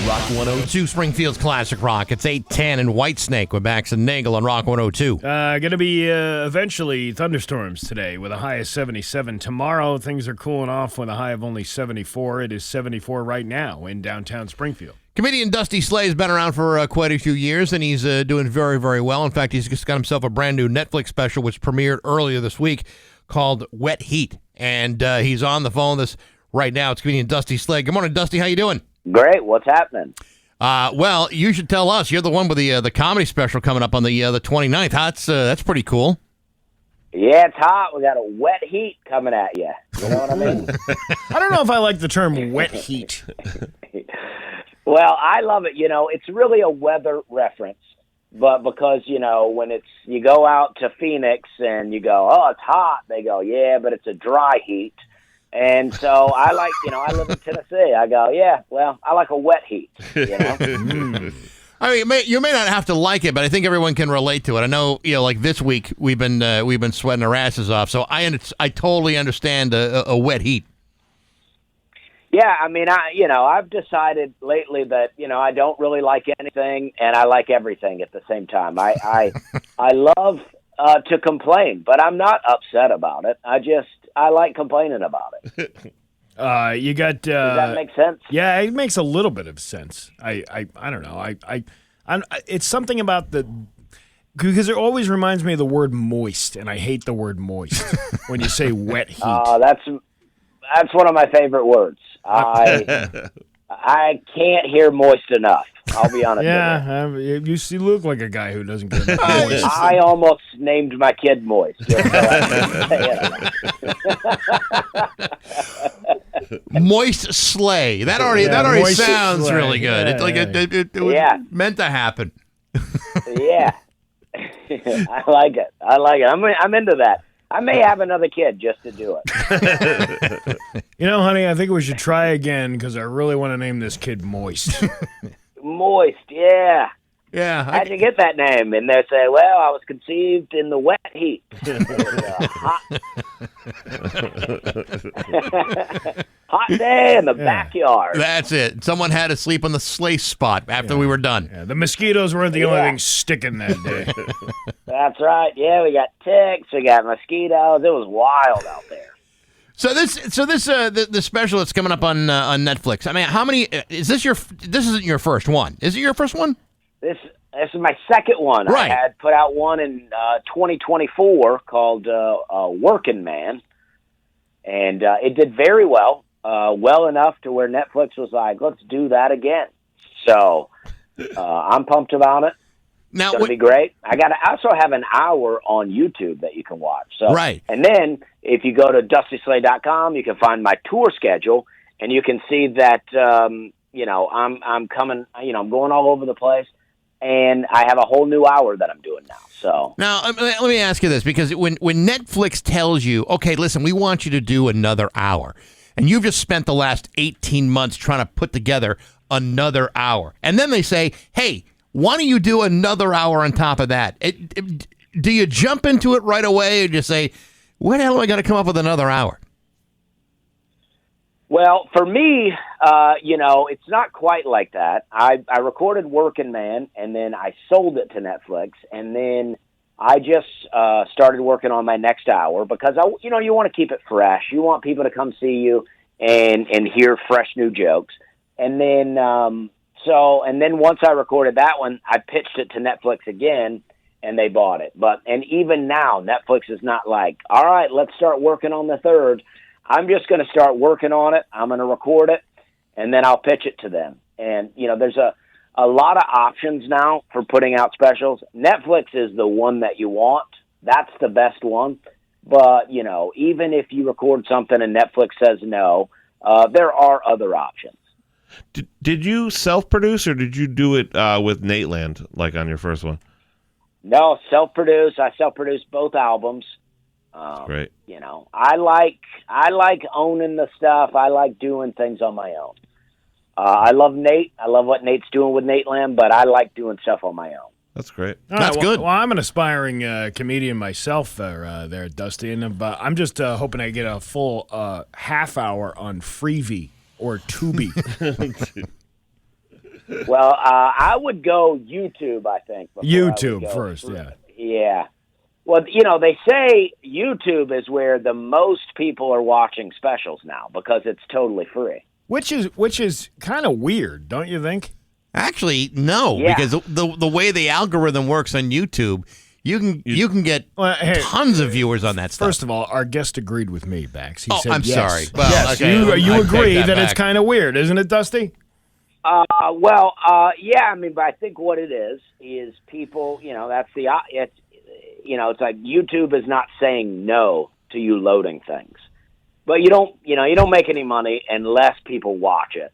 Rock 102, Springfield's Classic Rock. It's 8:10 in Whitesnake with Bax and Nagle on Rock 102. Going to be eventually thunderstorms today with a high of 77. Tomorrow, things are cooling off with a high of only 74. It is 74 right now in downtown Springfield. Comedian Dusty Slay's been around for quite a few years, and he's doing very, very well. In fact, he's just got himself a brand new Netflix special, which premiered earlier this week, called Wet Heat. And he's on the phone with us right now. It's comedian Dusty Slay. Good morning, Dusty. How you doing? Great. What's happening? Well, you should tell us. You're the one with the comedy special coming up on the 29th. That's pretty cool. Yeah, it's hot. We got a wet heat coming at you. You know what I mean? I don't know if I like the term wet heat. Well, I love it. You know, it's really a weather reference. But because, you know, when you go out to Phoenix and you go, oh, it's hot. They go, yeah, but it's a dry heat. And so I like, you know, I live in Tennessee. I go, yeah, well, I like a wet heat, you know? I mean, you may not have to like it, but I think everyone can relate to it. I know, you know, like this week we've been sweating our asses off, so I totally understand a wet heat. Yeah, I mean, I've decided lately that, you know, I don't really like anything and I like everything at the same time. I love to complain, but I'm not upset about it. I like complaining about it. You got. Does that make sense? Yeah, it makes a little bit of sense. I don't know. It's something about because it always reminds me of the word moist, and I hate the word moist when you say wet heat. That's one of my favorite words. I can't hear moist enough. I'll be honest. Yeah, you look like a guy who doesn't get moist. I almost named my kid Moist. Moist Slay. That already sounds Slay. Really good. It's like it was meant to happen. Yeah, I like it. I'm into that. I may have another kid just to do it. You know, honey, I think we should try again because I really want to name this kid Moist. Moist, yeah. Yeah. How'd you get that name? And they say, well, I was conceived in the wet heat. Hot day in the backyard. That's it. Someone had to sleep on the sleigh spot after we were done. Yeah, the mosquitoes weren't the only thing sticking that day. That's right. Yeah, we got ticks, we got mosquitoes. It was wild out there. So the special that's coming up on Netflix. I mean, how many is this this isn't your first one. Is it your first one? This is my second one. Right. I had put out one in 2024 called Working Man, and it did very well. Well enough to where Netflix was like, let's do that again. So I'm pumped about it. Now, it's going to be great. I also have an hour on YouTube that you can watch. So, right. And then if you go to DustySlade.com, you can find my tour schedule, and you can see that, I'm coming, I'm going all over the place, and I have a whole new hour that I'm doing now. So now let me ask you this, because when Netflix tells you, okay, listen, we want you to do another hour, and you've just spent the last 18 months trying to put together another hour, and then they say, hey, why don't you do another hour on top of that? Do you jump into it right away, or just say, where the hell am I going to come up with another hour? Well, for me, it's not quite like that. I recorded Working Man, and then I sold it to Netflix, and then I just started working on my next hour because, you want to keep it fresh. You want people to come see you and hear fresh new jokes. And then once I recorded that one, I pitched it to Netflix again, and they bought it. And even now, Netflix is not like, all right, let's start working on the third. I'm just going to start working on it. I'm going to record it, and then I'll pitch it to them. And, there's a lot of options now for putting out specials. Netflix is the one that you want. That's the best one. But, even if you record something and Netflix says no, there are other options. Did you self-produce, or did you do it with Nateland, like on your first one? No, self-produce. I self-produced both albums. Great. I like owning the stuff. I like doing things on my own. I love Nate. I love what Nate's doing with Nateland, but I like doing stuff on my own. That's great. That's good. Well, I'm an aspiring comedian myself there, Dusty, and I'm just hoping I get a full half hour on Freevee or Tubi. Well, I would go YouTube, I think. YouTube first, yeah. Yeah. Well, they say YouTube is where the most people are watching specials now because it's totally free. Which is kind of weird, don't you think? Actually, no, because the way the algorithm works on YouTube, you can get tons of viewers on that stuff. First of all, our guest agreed with me, Bax. He said I'm yes. sorry. Well, yes, okay, you agree that back. it's kind of weird, isn't it, Dusty? Yeah. But I think what it is people. That's it's like YouTube is not saying no to you loading things, but you don't make any money unless people watch it.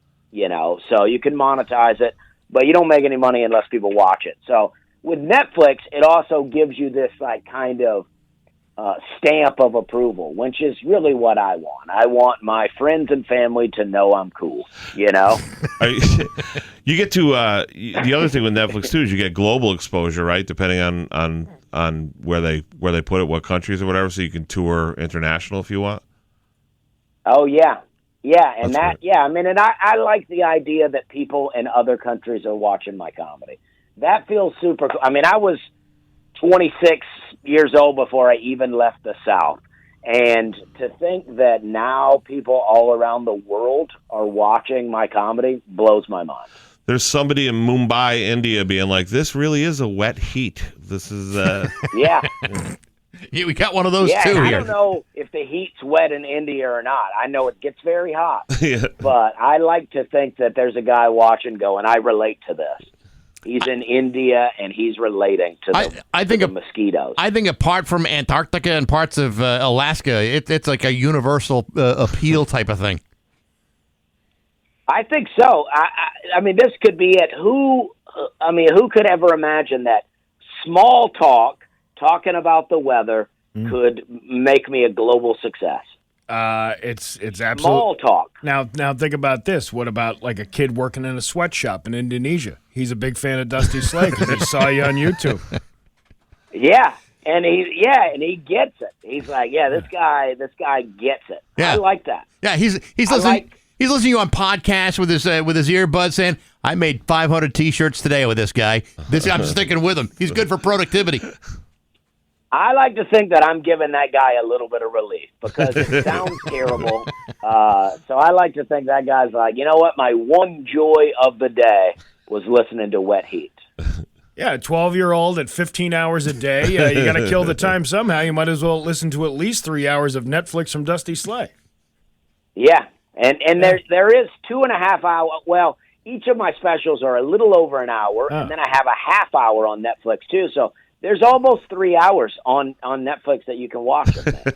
So you can monetize it, but you don't make any money unless people watch it. So with Netflix, it also gives you this like kind of stamp of approval, which is really what I want. I want my friends and family to know I'm cool. You get to the other thing with Netflix too is you get global exposure, right? Depending on where they put it, what countries or whatever, so you can tour international if you want. Oh yeah. Yeah, and That's that, I mean, and I like the idea that people in other countries are watching my comedy. That feels super cool. I mean, I was 26 years old before I even left the South. And to think that now people all around the world are watching my comedy blows my mind. There's somebody in Mumbai, India, being like, this really is a wet heat. This is... Yeah. Yeah, we got one of those too I here. don't know if the heat's wet in India or not. I know it gets very hot. Yeah. But I like to think that there's a guy watching going, I relate to this. He's in India, and he's relating to the mosquitoes. I think apart from Antarctica and parts of Alaska, it's like a universal appeal type of thing. I think so. I mean, this could be it. Who could ever imagine that small talking about the weather could make me a global success? It's absolutely small talk. Now think about this. What about like a kid working in a sweatshop in Indonesia? He's a big fan of Dusty Slade because he saw you on YouTube. Yeah, and he gets it. He's like, this guy gets it. Yeah. I like that. Yeah, he's listening. He's listening to you on podcasts with his earbuds, saying, "I made 500 T-shirts today with this guy. I'm sticking with him. He's good for productivity." I like to think that I'm giving that guy a little bit of relief because it sounds terrible. So I like to think that guy's like, you know what? My one joy of the day was listening to Wet Heat. Yeah, a 12-year-old at 15 hours a day. You got to kill the time somehow. You might as well listen to at least 3 hours of Netflix from Dusty Slay. Yeah, and there is 2.5 hours. Well, each of my specials are a little over an hour, and then I have a half hour on Netflix too. So there's almost 3 hours on Netflix that you can watch with me.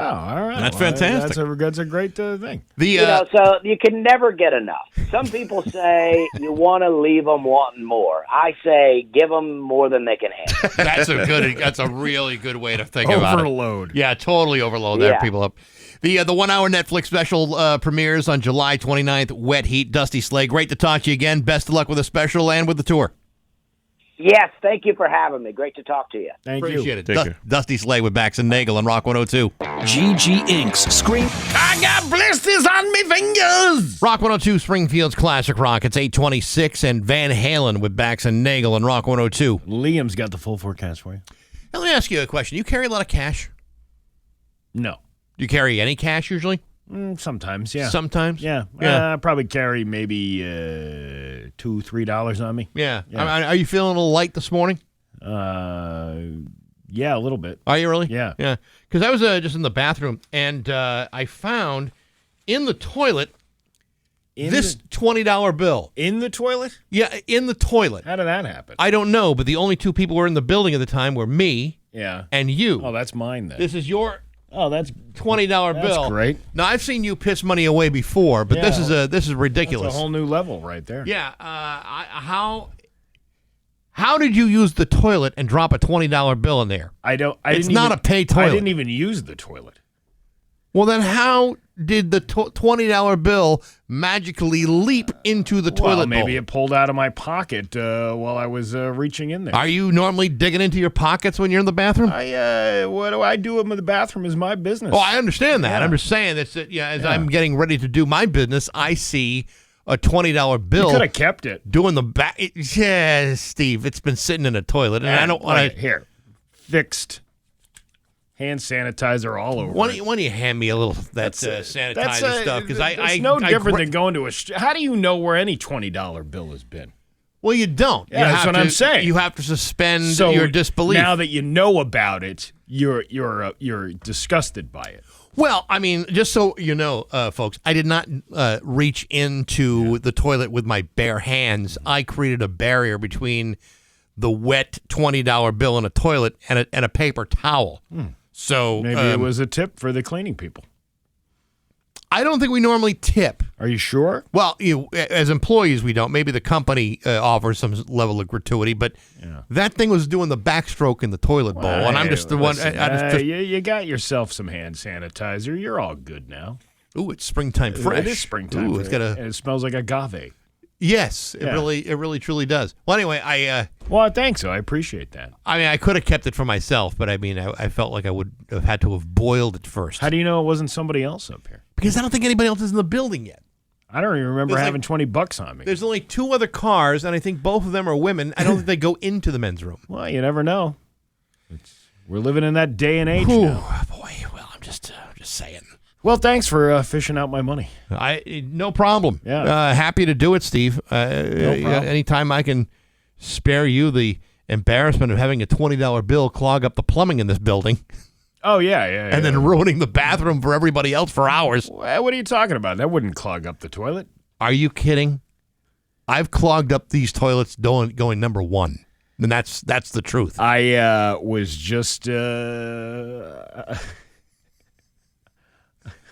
Oh, all right. That's fantastic. That's a great thing. So you can never get enough. Some people say you want to leave them wanting more. I say give them more than they can handle. That's a really good way to think about it. Overload. Yeah, totally overload that people up. The 1 hour Netflix special premieres on July 29th. Wet Heat, Dusty Slay. Great to talk to you again. Best of luck with the special and with the tour. Yes, thank you for having me. Great to talk to you. Appreciate it. Dusty Slay with Bax and Nagle on Rock 102. GG Inc.'s Scream. I got blisters on me fingers. Rock 102, Springfield's Classic Rock. It's 8:26, and Van Halen with Bax and Nagle on Rock 102. Liam's got the full forecast for you. Now, let me ask you a question. You carry a lot of cash? No. Do you carry any cash usually? Sometimes, yeah. Sometimes? Yeah. I probably carry maybe $2-3 on me. Yeah. Are you feeling a little light this morning? Yeah, a little bit. Are you really? Yeah. Yeah. Because I was just in the bathroom, and I found in the toilet this $20 bill. In the toilet? Yeah, in the toilet. How did that happen? I don't know, but the only two people who were in the building at the time were me and you. Oh, that's mine then. This is your... Oh, that's $20 bill. That's great. Now I've seen you piss money away before, but this is ridiculous. That's a whole new level right there. Yeah. How did you use the toilet and drop a $20 bill in there? It's not a pay toilet. I didn't even use the toilet. Well, then how did the $20 bill magically leap into the toilet bowl? Maybe it pulled out of my pocket while I was reaching in there. Are you normally digging into your pockets when you're in the bathroom? What do I do in the bathroom is my business. Oh, I understand that. Yeah. I'm just saying that as I'm getting ready to do my business, I see a $20 bill. You could have kept it. Doing the back. Yeah, Steve, it's been sitting in a toilet, and I don't want to. Here, fixed. Hand sanitizer all over. Why don't you hand me a little sanitizer stuff? Because it's no different than going to a. How do you know where any $20 bill has been? Well, you don't. Yeah, that's what I'm saying. You have to suspend your disbelief. Now that you know about it, you're disgusted by it. Well, I mean, just so you know, folks, I did not reach into the toilet with my bare hands. I created a barrier between the wet $20 bill in a toilet and a paper towel. So maybe it was a tip for the cleaning people. I don't think we normally tip. Are you sure? Well, as employees, we don't. Maybe the company offers some level of gratuity, but that thing was doing the backstroke in the toilet bowl, and I'm just the one. You got yourself some hand sanitizer. You're all good now. Ooh, it's springtime fresh. It is springtime. Ooh, and it smells like agave. Yes, it really truly does. Well, anyway, I thanks. So I appreciate that. I mean, I could have kept it for myself, but I mean, I felt like I would have had to have boiled it first. How do you know it wasn't somebody else up here? Because I don't think anybody else is in the building yet. I don't even remember having $20 on me. There's only 2 other cars, and I think both of them are women. I don't think they go into the men's room. Well, you never know. We're living in that day and age now. Boy, well, I'm just saying. Well, thanks for fishing out my money. No problem. Yeah. Happy to do it, Steve. No problem. Anytime I can spare you the embarrassment of having a $20 bill clog up the plumbing in this building. Oh, yeah. And then ruining the bathroom for everybody else for hours. What are you talking about? That wouldn't clog up the toilet. Are you kidding? I've clogged up these toilets going number 1. And that's the truth. I was just...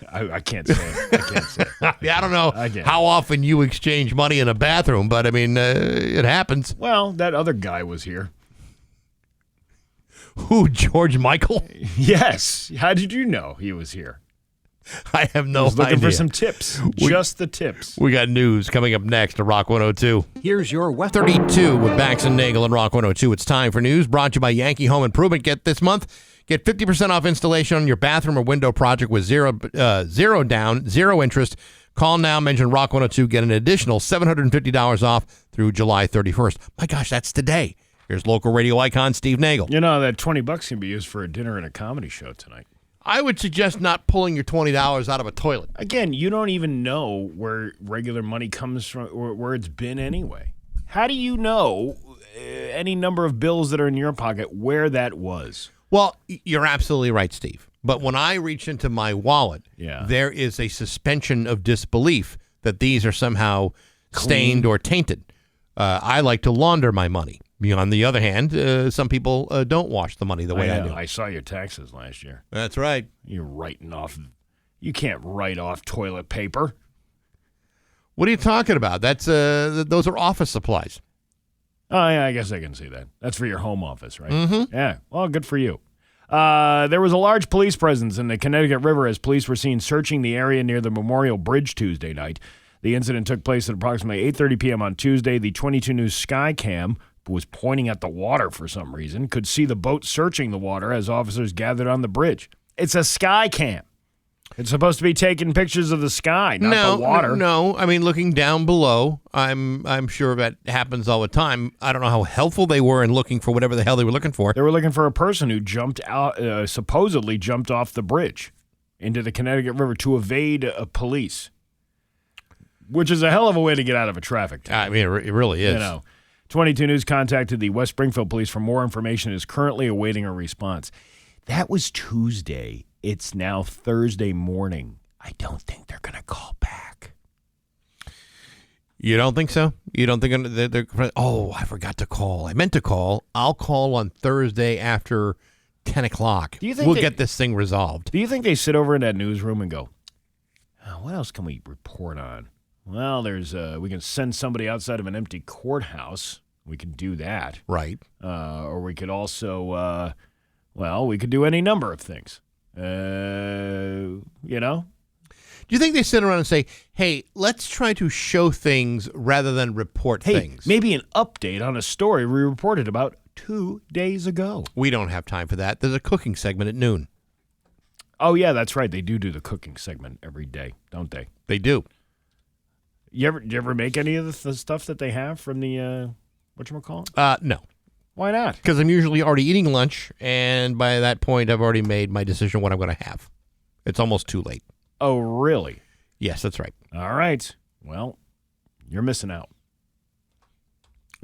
I can't say it. I don't know how often you exchange money in a bathroom, but I mean, it happens. Well, that other guy was here. Who, George Michael? Yes. How did you know he was here? I have no idea. I was looking for some tips. Just the tips. We got news coming up next to Rock 102. Here's your weather. 32 with Bax and Nagle and Rock 102. It's time for news brought to you by Yankee Home Improvement. Get 50% off installation on your bathroom or window project with zero down, zero interest. Call now, mention Rock 102, get an additional $750 off through July 31st. My gosh, that's today. Here's local radio icon Steve Nagle. You know, that $20 can be used for a dinner and a comedy show tonight. I would suggest not pulling your $20 out of a toilet. Again, you don't even know where regular money comes from or where it's been anyway. How do you know any number of bills that are in your pocket where that was? Well, you're absolutely right, Steve. But when I reach into my wallet, there is a suspension of disbelief that these are somehow stained or tainted. I like to launder my money. On the other hand, some people don't wash the money the way I do. I saw your taxes last year. That's right. You're writing off. You can't write off toilet paper. What are you talking about? That's those are office supplies. Oh, yeah, I guess I can see that. That's for your home office, right? Mm-hmm. Yeah, well, good for you. There was a large police presence in the Connecticut River as police were seen searching the area near the Memorial Bridge Tuesday night. The incident took place at approximately 8:30 p.m. on Tuesday. The 22 News Skycam was pointing at the water for some reason, could see the boat searching the water as officers gathered on the bridge. It's a Skycam. It's supposed to be taking pictures of the sky, not the water. No, I mean, looking down below, I'm sure that happens all the time. I don't know how helpful they were in looking for whatever the hell they were looking for. They were looking for a person who jumped out, supposedly jumped off the bridge into the Connecticut River to evade police, which is a hell of a way to get out of a traffic ticket. I mean, it really is. 22 News contacted the West Springfield Police for more information and is currently awaiting a response. That was Tuesday. It's now Thursday morning. I don't think they're going to call back. You don't think so? You don't think they're oh, I forgot to call. I meant to call. I'll call on Thursday after 10 o'clock. We'll get this thing resolved. Do you think they sit over in that newsroom and go, what else can we report on? Well, there's we can send somebody outside of an empty courthouse. We can do that. Right. Or we could also, we could do any number of things. Do you think they sit around and say, hey, let's try to show things rather than report things? Maybe an update on a story we reported about 2 days ago. We don't have time for that. There's a cooking segment at noon. Oh, yeah, that's right. They do the cooking segment every day, don't they? They do. You ever make any of the stuff that they have from the, whatchamacallit? No. Why not? Because I'm usually already eating lunch, and by that point, I've already made my decision what I'm going to have. It's almost too late. Oh, really? Yes, that's right. All right. Well, you're missing out.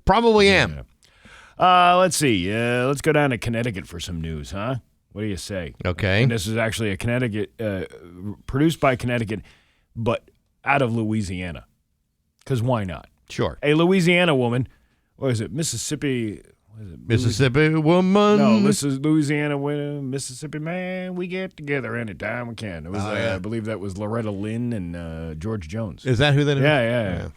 Probably am. Let's see. Let's go down to Connecticut for some news, huh? What do you say? Okay. And this is actually a Connecticut, produced by Connecticut, but out of Louisiana. Because why not? Sure. A Louisiana woman, what is it, Mississippi woman. No, this is Louisiana woman, Mississippi man. We get together anytime we can. It was, I believe that was Loretta Lynn and George Jones. Is that who that is? Yeah.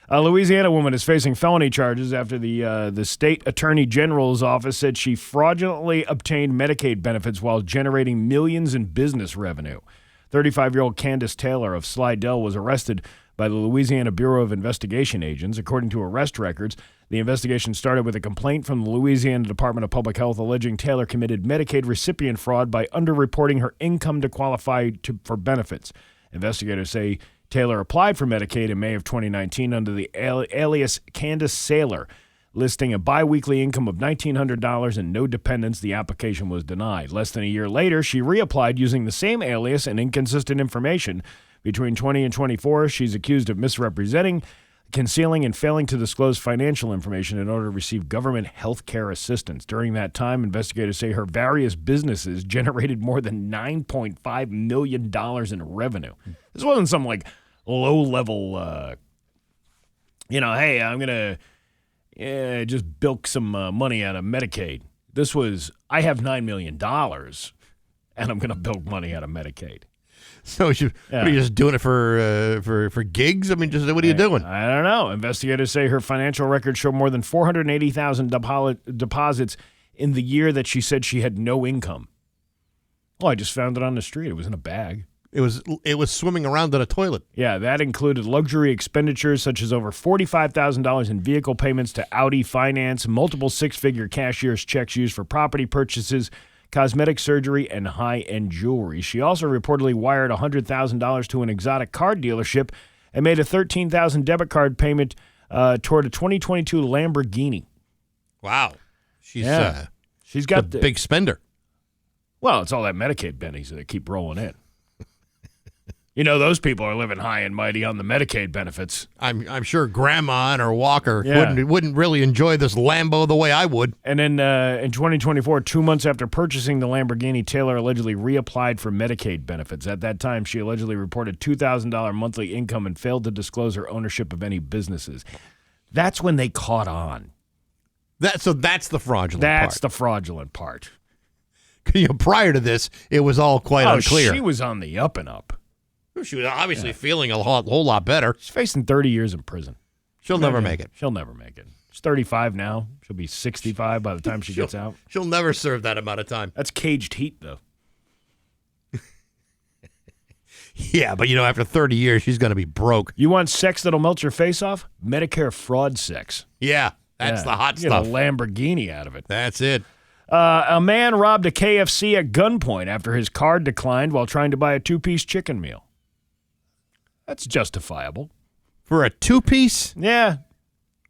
A Louisiana woman is facing felony charges after the state attorney general's office said she fraudulently obtained Medicaid benefits while generating millions in business revenue. 35-year-old Candace Taylor of Slidell was arrested by the Louisiana Bureau of Investigation agents. According to arrest records, the investigation started with a complaint from the Louisiana Department of Public Health alleging Taylor committed Medicaid recipient fraud by underreporting her income to qualify for benefits. Investigators say Taylor applied for Medicaid in May of 2019 under the alias Candace Sailor, listing a biweekly income of $1,900 and no dependents. The application was denied. Less than a year later, she reapplied using the same alias and inconsistent information. Between 20 and 24, she's accused of misrepresenting, concealing, and failing to disclose financial information in order to receive government health care assistance. During that time, investigators say her various businesses generated more than $9.5 million in revenue. This wasn't some, low-level, hey, I'm going to just bilk some money out of Medicaid. This was, I have $9 million, and I'm going to bilk money out of Medicaid. So what are you just doing it for gigs? I mean, what are you doing? I don't know. Investigators say her financial records show more than 480,000 deposits in the year that she said she had no income. Well, I just found it on the street. It was in a bag. It was swimming around in a toilet. Yeah, that included luxury expenditures such as over $45,000 in vehicle payments to Audi Finance, multiple six-figure cashier's checks used for property purchases, cosmetic surgery, and high-end jewelry. She also reportedly wired $100,000 to an exotic car dealership and made a $13,000 debit card payment toward a 2022 Lamborghini. Wow. She's got the big spender. Well, it's all that Medicaid bennies that keep rolling in. You know, those people are living high and mighty on the Medicaid benefits. I'm sure Grandma and her walker Yeah. wouldn't really enjoy this Lambo the way I would. And then in 2024, 2 months after purchasing the Lamborghini, Taylor allegedly reapplied for Medicaid benefits. At that time, she allegedly reported $2,000 monthly income and failed to disclose her ownership of any businesses. That's when they caught on. That's the fraudulent part. That's the fraudulent part. Prior to this, it was all quite unclear. She was on the up and up. She was obviously feeling a whole lot better. She's facing 30 years in prison. She'll never make it. She'll never make it. She's 35 now. She'll be 65 by the time she gets out. She'll never serve that amount of time. That's caged heat, though. Yeah, but after 30 years, she's going to be broke. You want sex that'll melt your face off? Medicare fraud sex. Yeah, that's the hot Get stuff. a Lamborghini out of it. That's it. A man robbed a KFC at gunpoint after his card declined while trying to buy a 2-piece chicken meal. That's justifiable. For a 2-piece? Yeah.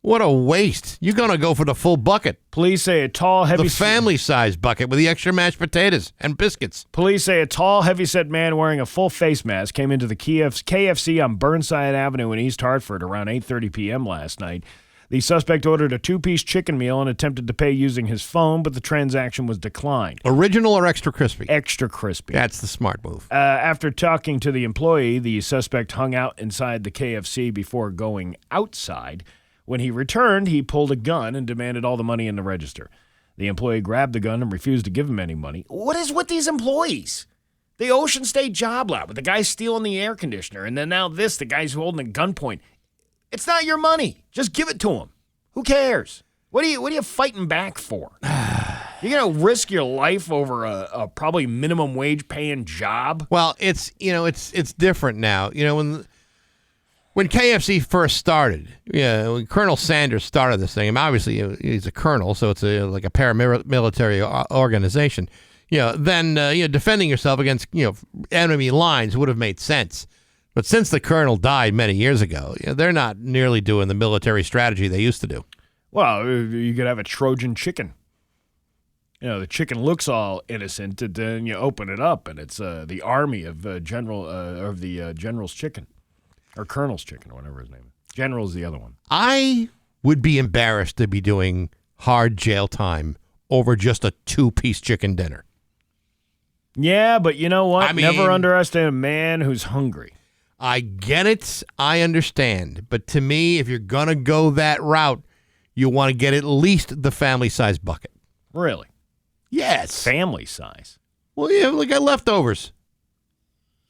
What a waste. You're going to go for the full bucket. Police say a tall, heavy... The family-sized bucket with the extra mashed potatoes and biscuits. Police say a tall, heavy-set man wearing a full face mask came into the KFC on Burnside Avenue in East Hartford around 8:30 p.m. last night. The suspect ordered a 2-piece chicken meal and attempted to pay using his phone, but the transaction was declined. Original or extra crispy? Extra crispy. That's the smart move. After talking to the employee, the suspect hung out inside the KFC before going outside. When he returned, he pulled a gun and demanded all the money in the register. The employee grabbed the gun and refused to give him any money. What is with these employees? The Ocean State job lot with the guy stealing the air conditioner, and then now the guy's holding a gunpoint. It's not your money. Just give it to him. Who cares? What are you fighting back for? You're gonna risk your life over a probably minimum wage paying job? Well, it's different now. When KFC first started, when Colonel Sanders started this thing, obviously he's a colonel, so it's like a paramilitary organization. Then defending yourself against enemy lines would have made sense. But since the colonel died many years ago, they're not nearly doing the military strategy they used to do. Well, you could have a Trojan chicken. The chicken looks all innocent, and then you open it up, and it's the army of the general's chicken, or colonel's chicken, or whatever his name is. General's the other one. I would be embarrassed to be doing hard jail time over just a 2-piece chicken dinner. Yeah, but you know what? I mean, never underestimate a man who's hungry. I get it. I understand. But to me, if you're going to go that route, you want to get at least the family-size bucket. Really? Yes. Family size? Well, yeah, look at leftovers.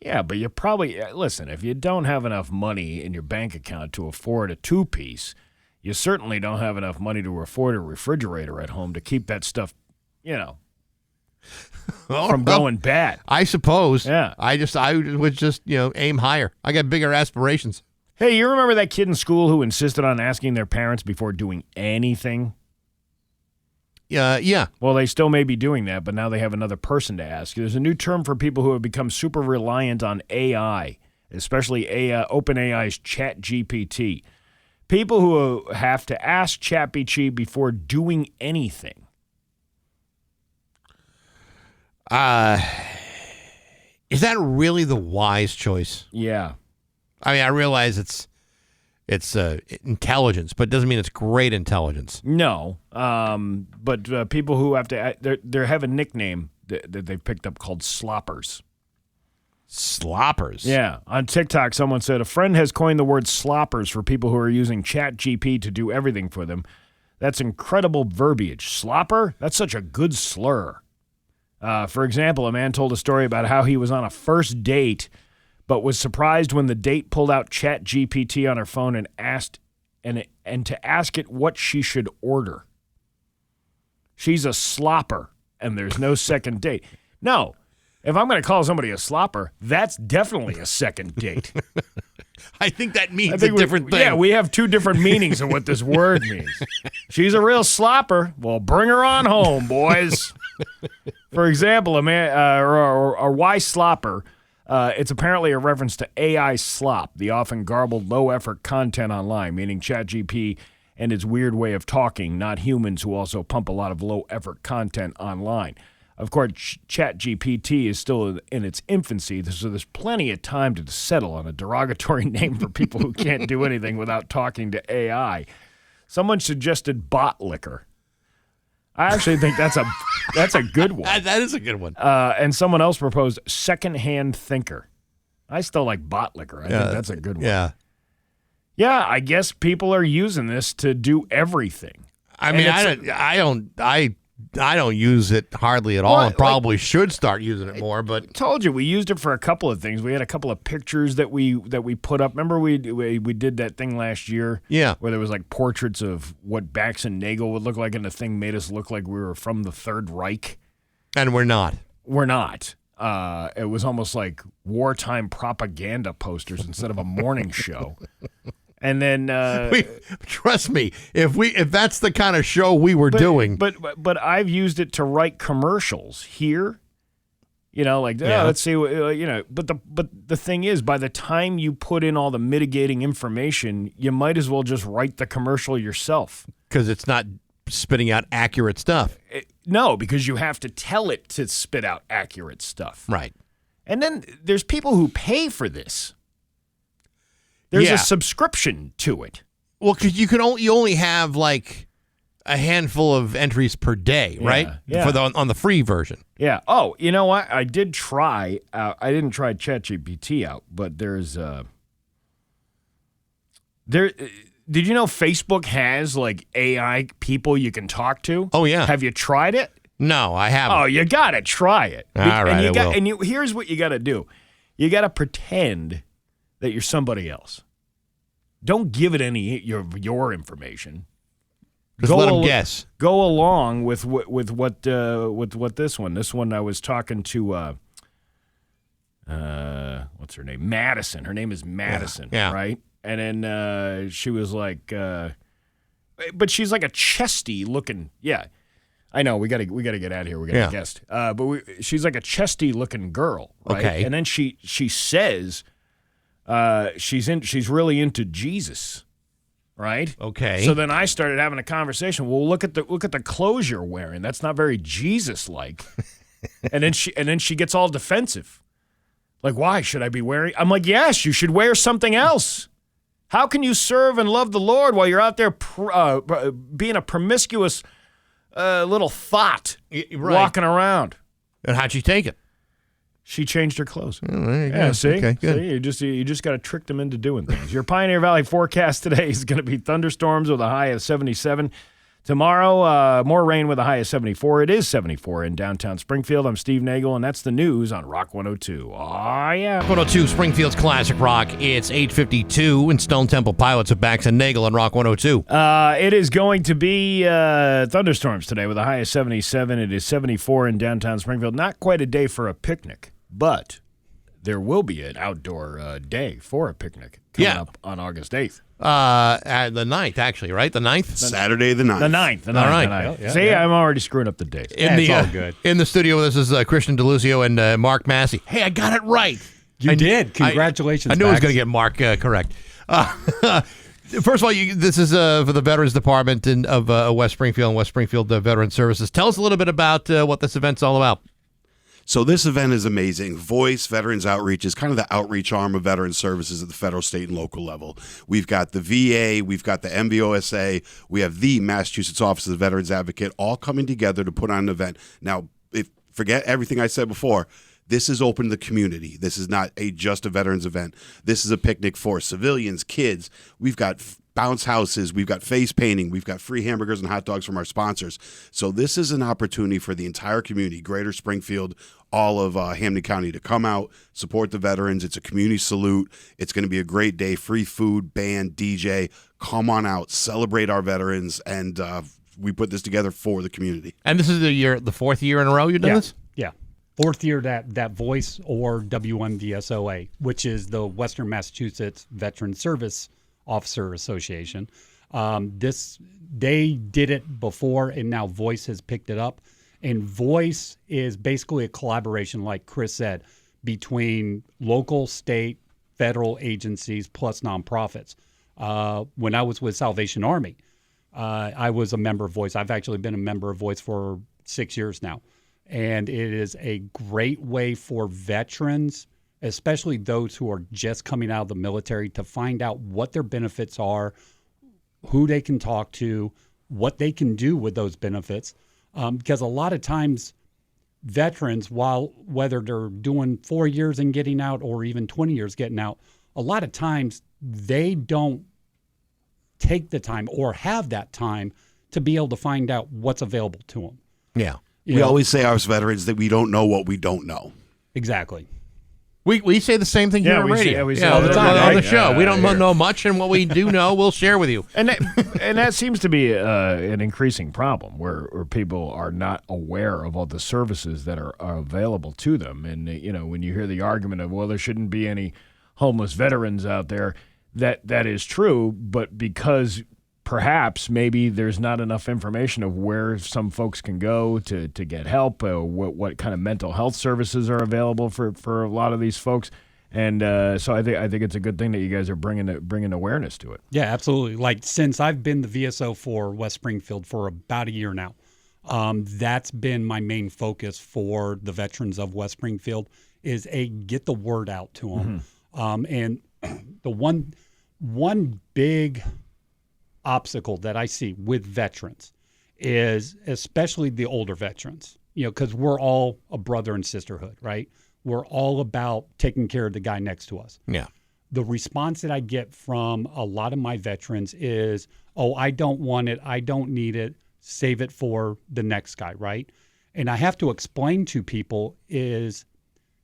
Yeah, but you probably... Listen, if you don't have enough money in your bank account to afford a 2-piece, you certainly don't have enough money to afford a refrigerator at home to keep that stuff, from going bad. I suppose. Yeah. I would just aim higher. I got bigger aspirations. Hey, you remember that kid in school who insisted on asking their parents before doing anything? Yeah. Well, they still may be doing that, but now they have another person to ask. There's a new term for people who have become super reliant on AI, especially OpenAI's ChatGPT. People who have to ask ChatGPT before doing anything. Is that really the wise choice? Yeah. I mean, I realize it's intelligence, but it doesn't mean it's great intelligence. No, but people who have to, they have a nickname that they've picked up called sloppers. Sloppers? Yeah. On TikTok, someone said, a friend has coined the word sloppers for people who are using ChatGPT to do everything for them. That's incredible verbiage. Slopper? That's such a good slur. For example, a man told a story about how he was on a first date, but was surprised when the date pulled out ChatGPT on her phone and asked and to ask it what she should order. She's a slopper, and there's no second date. No, if I'm going to call somebody a slopper, that's definitely a second date. I think that means a different thing. Yeah, we have two different meanings of what this word means. She's a real slopper. Well, bring her on home, boys. For example, a man or why slopper? It's apparently a reference to AI slop, the often garbled, low-effort content online, meaning ChatGPT and its weird way of talking, not humans who also pump a lot of low-effort content online. Of course, ChatGPT is still in its infancy, so there's plenty of time to settle on a derogatory name for people who can't do anything without talking to AI. Someone suggested bot liquor. I actually think that's a good one. That is a good one. And someone else proposed secondhand thinker. I still like bot liquor. I think that's a good one. Yeah. Yeah, I guess people are using this to do everything. I mean, I don't use it hardly at all, and probably should start using it more. But I told you we used it for a couple of things. We had a couple of pictures that we put up. Remember we did that thing last year? Yeah, where there was like portraits of what Bax and Nagle would look like, and the thing made us look like we were from the Third Reich. And we're not. We're not. It was almost like wartime propaganda posters instead of a morning show. And then, trust me, if that's the kind of show we were doing, but I've used it to write commercials here. You know, like let's see, you know. But the thing is, by the time you put in all the mitigating information, you might as well just write the commercial yourself because it's not spitting out accurate stuff. No, because you have to tell it to spit out accurate stuff. Right. And then there's people who pay for this. There's a subscription to it. Well, because you only have like a handful of entries per day, right? Yeah. On the free version. Yeah. Oh, you know what? I did try. I didn't try ChatGPT out, but there's there. Did you know Facebook has like AI people you can talk to? Oh yeah. Have you tried it? No, I haven't. Oh, you gotta try it. All right, and here's what you gotta do. You gotta pretend that you're somebody else. Don't give it any your information. Just let them guess. Go along with what this one. This one I was talking to. What's her name? Madison. Her name is Madison. Yeah. Right. And then she was like, but she's like a chesty looking. Yeah. I know we gotta get out of here. We got a guest. But she's like a chesty looking girl. Right? Okay. And then she says. She's really into Jesus, right? Okay. So then I started having a conversation. Well, look at the clothes you're wearing. That's not very Jesus-like. and then she gets all defensive. Like, why should I be wearing? I'm like, yes, you should wear something else. How can you serve and love the Lord while you're out there being a promiscuous little thought walking around? And how'd she take it? She changed her clothes. Oh, there you yeah, go. see? Okay, good. See, you just got to trick them into doing things. Your Pioneer Valley forecast today is going to be thunderstorms with a high of 77. Tomorrow, more rain with a high of 74. It is 74 in downtown Springfield. I'm Steve Nagle, and that's the news on Rock 102. Oh, yeah. 102, Springfield's Classic Rock. It's 8:52 in Stone Temple Pilots of Bax and Nagle on Rock 102. It is going to be thunderstorms today with a high of 77. It is 74 in downtown Springfield. Not quite a day for a picnic, but there will be an outdoor day for a picnic coming up on August 8th. The 9th, actually, right? The 9th? Saturday the 9th. The 9th. All right. The 9th. See, I'm already screwing up the dates. It's all good. In the studio with us is Christian DeLuzio and Mark Massey. Hey, I got it right. You did. Congratulations, I knew I was Bax. going to get Mark correct. First of all, this is for the Veterans Department of West Springfield and West Springfield Veteran Services. Tell us a little bit about what this event's all about. So this event is amazing. Voice Veterans Outreach is kind of the outreach arm of Veteran Services at the federal, state, and local level. We've got the VA, we've got the MVOSA, we have the Massachusetts Office of the Veterans Advocate, all coming together to put on an event. Now, forget everything I said before. This is open to the community. This is not just a veterans event. This is a picnic for civilians, kids. We've got bounce houses. We've got face painting. We've got free hamburgers and hot dogs from our sponsors. So this is an opportunity for the entire community, Greater Springfield, all of Hampden County, to come out, support the veterans. It's a community salute. It's going to be a great day. Free food, band, DJ. Come on out, celebrate our veterans, and we put this together for the community. And this is the fourth year in a row you've done this? Yeah. Fourth year that Voice or WMVSOA, which is the Western Massachusetts Veteran Service Officer Association. They did it before, and now Voice has picked it up. And Voice is basically a collaboration, like Chris said, between local, state, federal agencies plus nonprofits. When I was with Salvation Army, I was a member of Voice. I've actually been a member of Voice for 6 years now. And it is a great way for veterans, especially those who are just coming out of the military, to find out what their benefits are, who they can talk to, what they can do with those benefits. Because a lot of times veterans, whether they're doing 4 years and getting out or even 20 years getting out, a lot of times they don't take the time or have that time to be able to find out what's available to them. Yeah. We always say as veterans that we don't know what we don't know. Exactly. We say the same thing here on radio. We say all the time on the show. Yeah, we don't know much, and what we do know, we'll share with you. And that seems to be an increasing problem where people are not aware of all the services that are available to them. And, when you hear the argument of, well, there shouldn't be any homeless veterans out there, that is true, but because perhaps maybe there's not enough information of where some folks can go to get help, what kind of mental health services are available for a lot of these folks. And so I think it's a good thing that you guys are bringing awareness to it. Yeah, absolutely. Like, since I've been the VSO for West Springfield for about a year now, that's been my main focus for the veterans of West Springfield is get the word out to them. Mm-hmm. And the one big obstacle that I see with veterans is, especially the older veterans, because we're all a brother and sisterhood, right? We're all about taking care of the guy next to us. Yeah. The response that I get from a lot of my veterans is, oh, I don't want it. I don't need it. Save it for the next guy, right? And I have to explain to people is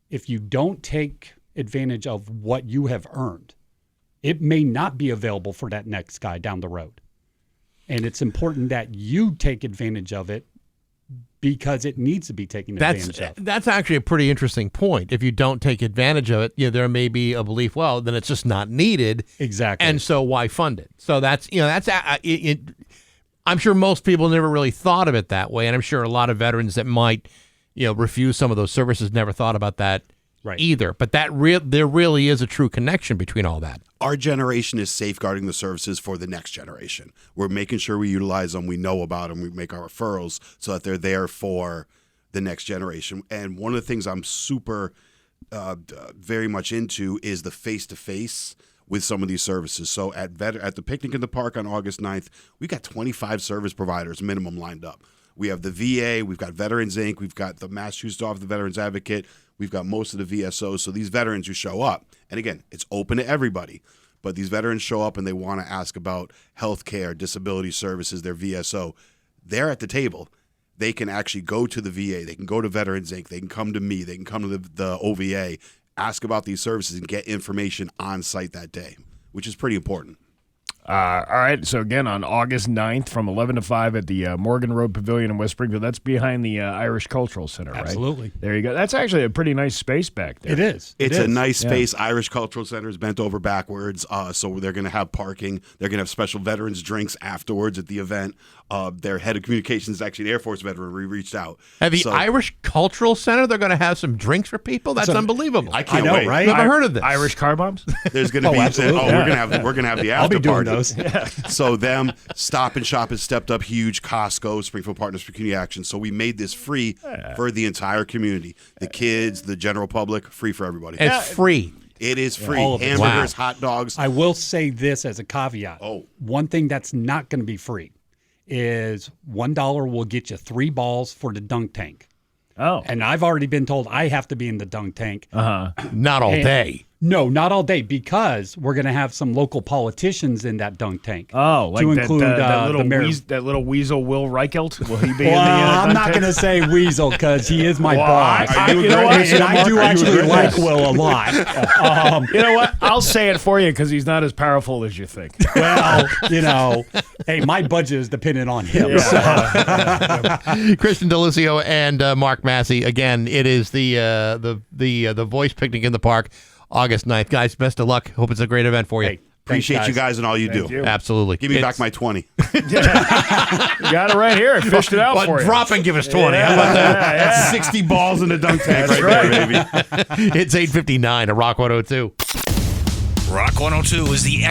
if you don't take advantage of what you have earned, it may not be available for that next guy down the road. And it's important that you take advantage of it because it needs to be taken advantage of. That's actually a pretty interesting point. If you don't take advantage of it, there may be a belief, well, then it's just not needed. Exactly. And so why fund it? So that's I'm sure most people never really thought of it that way. And I'm sure a lot of veterans that might, refuse some of those services never thought about that either. But there really is a true connection between all that. Our generation is safeguarding the services for the next generation. We're making sure we utilize them, we know about them, we make our referrals so that they're there for the next generation. And one of the things I'm super very much into is the face-to-face with some of these services. So at the picnic in the park on August 9th, we got 25 service providers minimum lined up. We have the VA, we've got Veterans Inc., we've got the Massachusetts Office of the Veterans Advocate, we've got most of the VSOs. So these veterans who show up, and again, it's open to everybody, but these veterans show up and they want to ask about health care, disability services, their VSO. They're at the table. They can actually go to the VA, they can go to Veterans Inc., they can come to me, they can come to the OVA, ask about these services and get information on site that day, which is pretty important. All right, so again, on August 9th from 11 to 5 at the Morgan Road Pavilion in West Springfield. That's behind the Irish Cultural Center, right? Absolutely. There you go. That's actually a pretty nice space back there. It is. It's a nice space. Yeah. Irish Cultural Center is bent over backwards, so they're going to have parking. They're going to have special veterans drinks afterwards at the event. Their head of communications is actually an Air Force veteran. We reached out. At the Irish Cultural Center, they're going to have some drinks for people? That's unbelievable. I can't wait. Right? Never heard of this. Irish car bombs? There's going to be. Absolutely. We're going to have the after I'll be doing party. those. So them, Stop and Shop has stepped up huge. Costco, Springfield Partners for Community Action. So we made this free for the entire community. The kids, the general public, free for everybody. It's free. It is free. All of it. Hamburgers, Wow. hot dogs. I will say this as a caveat. One thing that's not going to be free is $1 will get you 3 balls for the dunk tank. Oh. And I've already been told I have to be in the dunk tank. Not all day. No, not all day, because we're going to have some local politicians in that dunk tank. Oh, like to include the mayor. that little weasel Will Reichelt? Will he be Well, in the I'm dunk not tank? going to say weasel because he is my boss. You know what? And I do actually like Will a lot. You know what? I'll say it for you because he's not as powerful as you think. Well, hey, my budget is dependent on him. Yeah. So. Christian DeLucio and Mark Massey. Again, it is the Voice Picnic in the Park, August 9th. Guys, best of luck. Hope it's a great event for you. Hey, Appreciate you guys and all you do. you. Absolutely. Give me back my 20. You got it right here. I fished it out for you. Drop and give us 20. Yeah, How about that? yeah. 60 balls in the dunk tank That's right there, baby. It's 8:59 at Rock 102. Rock 102 is the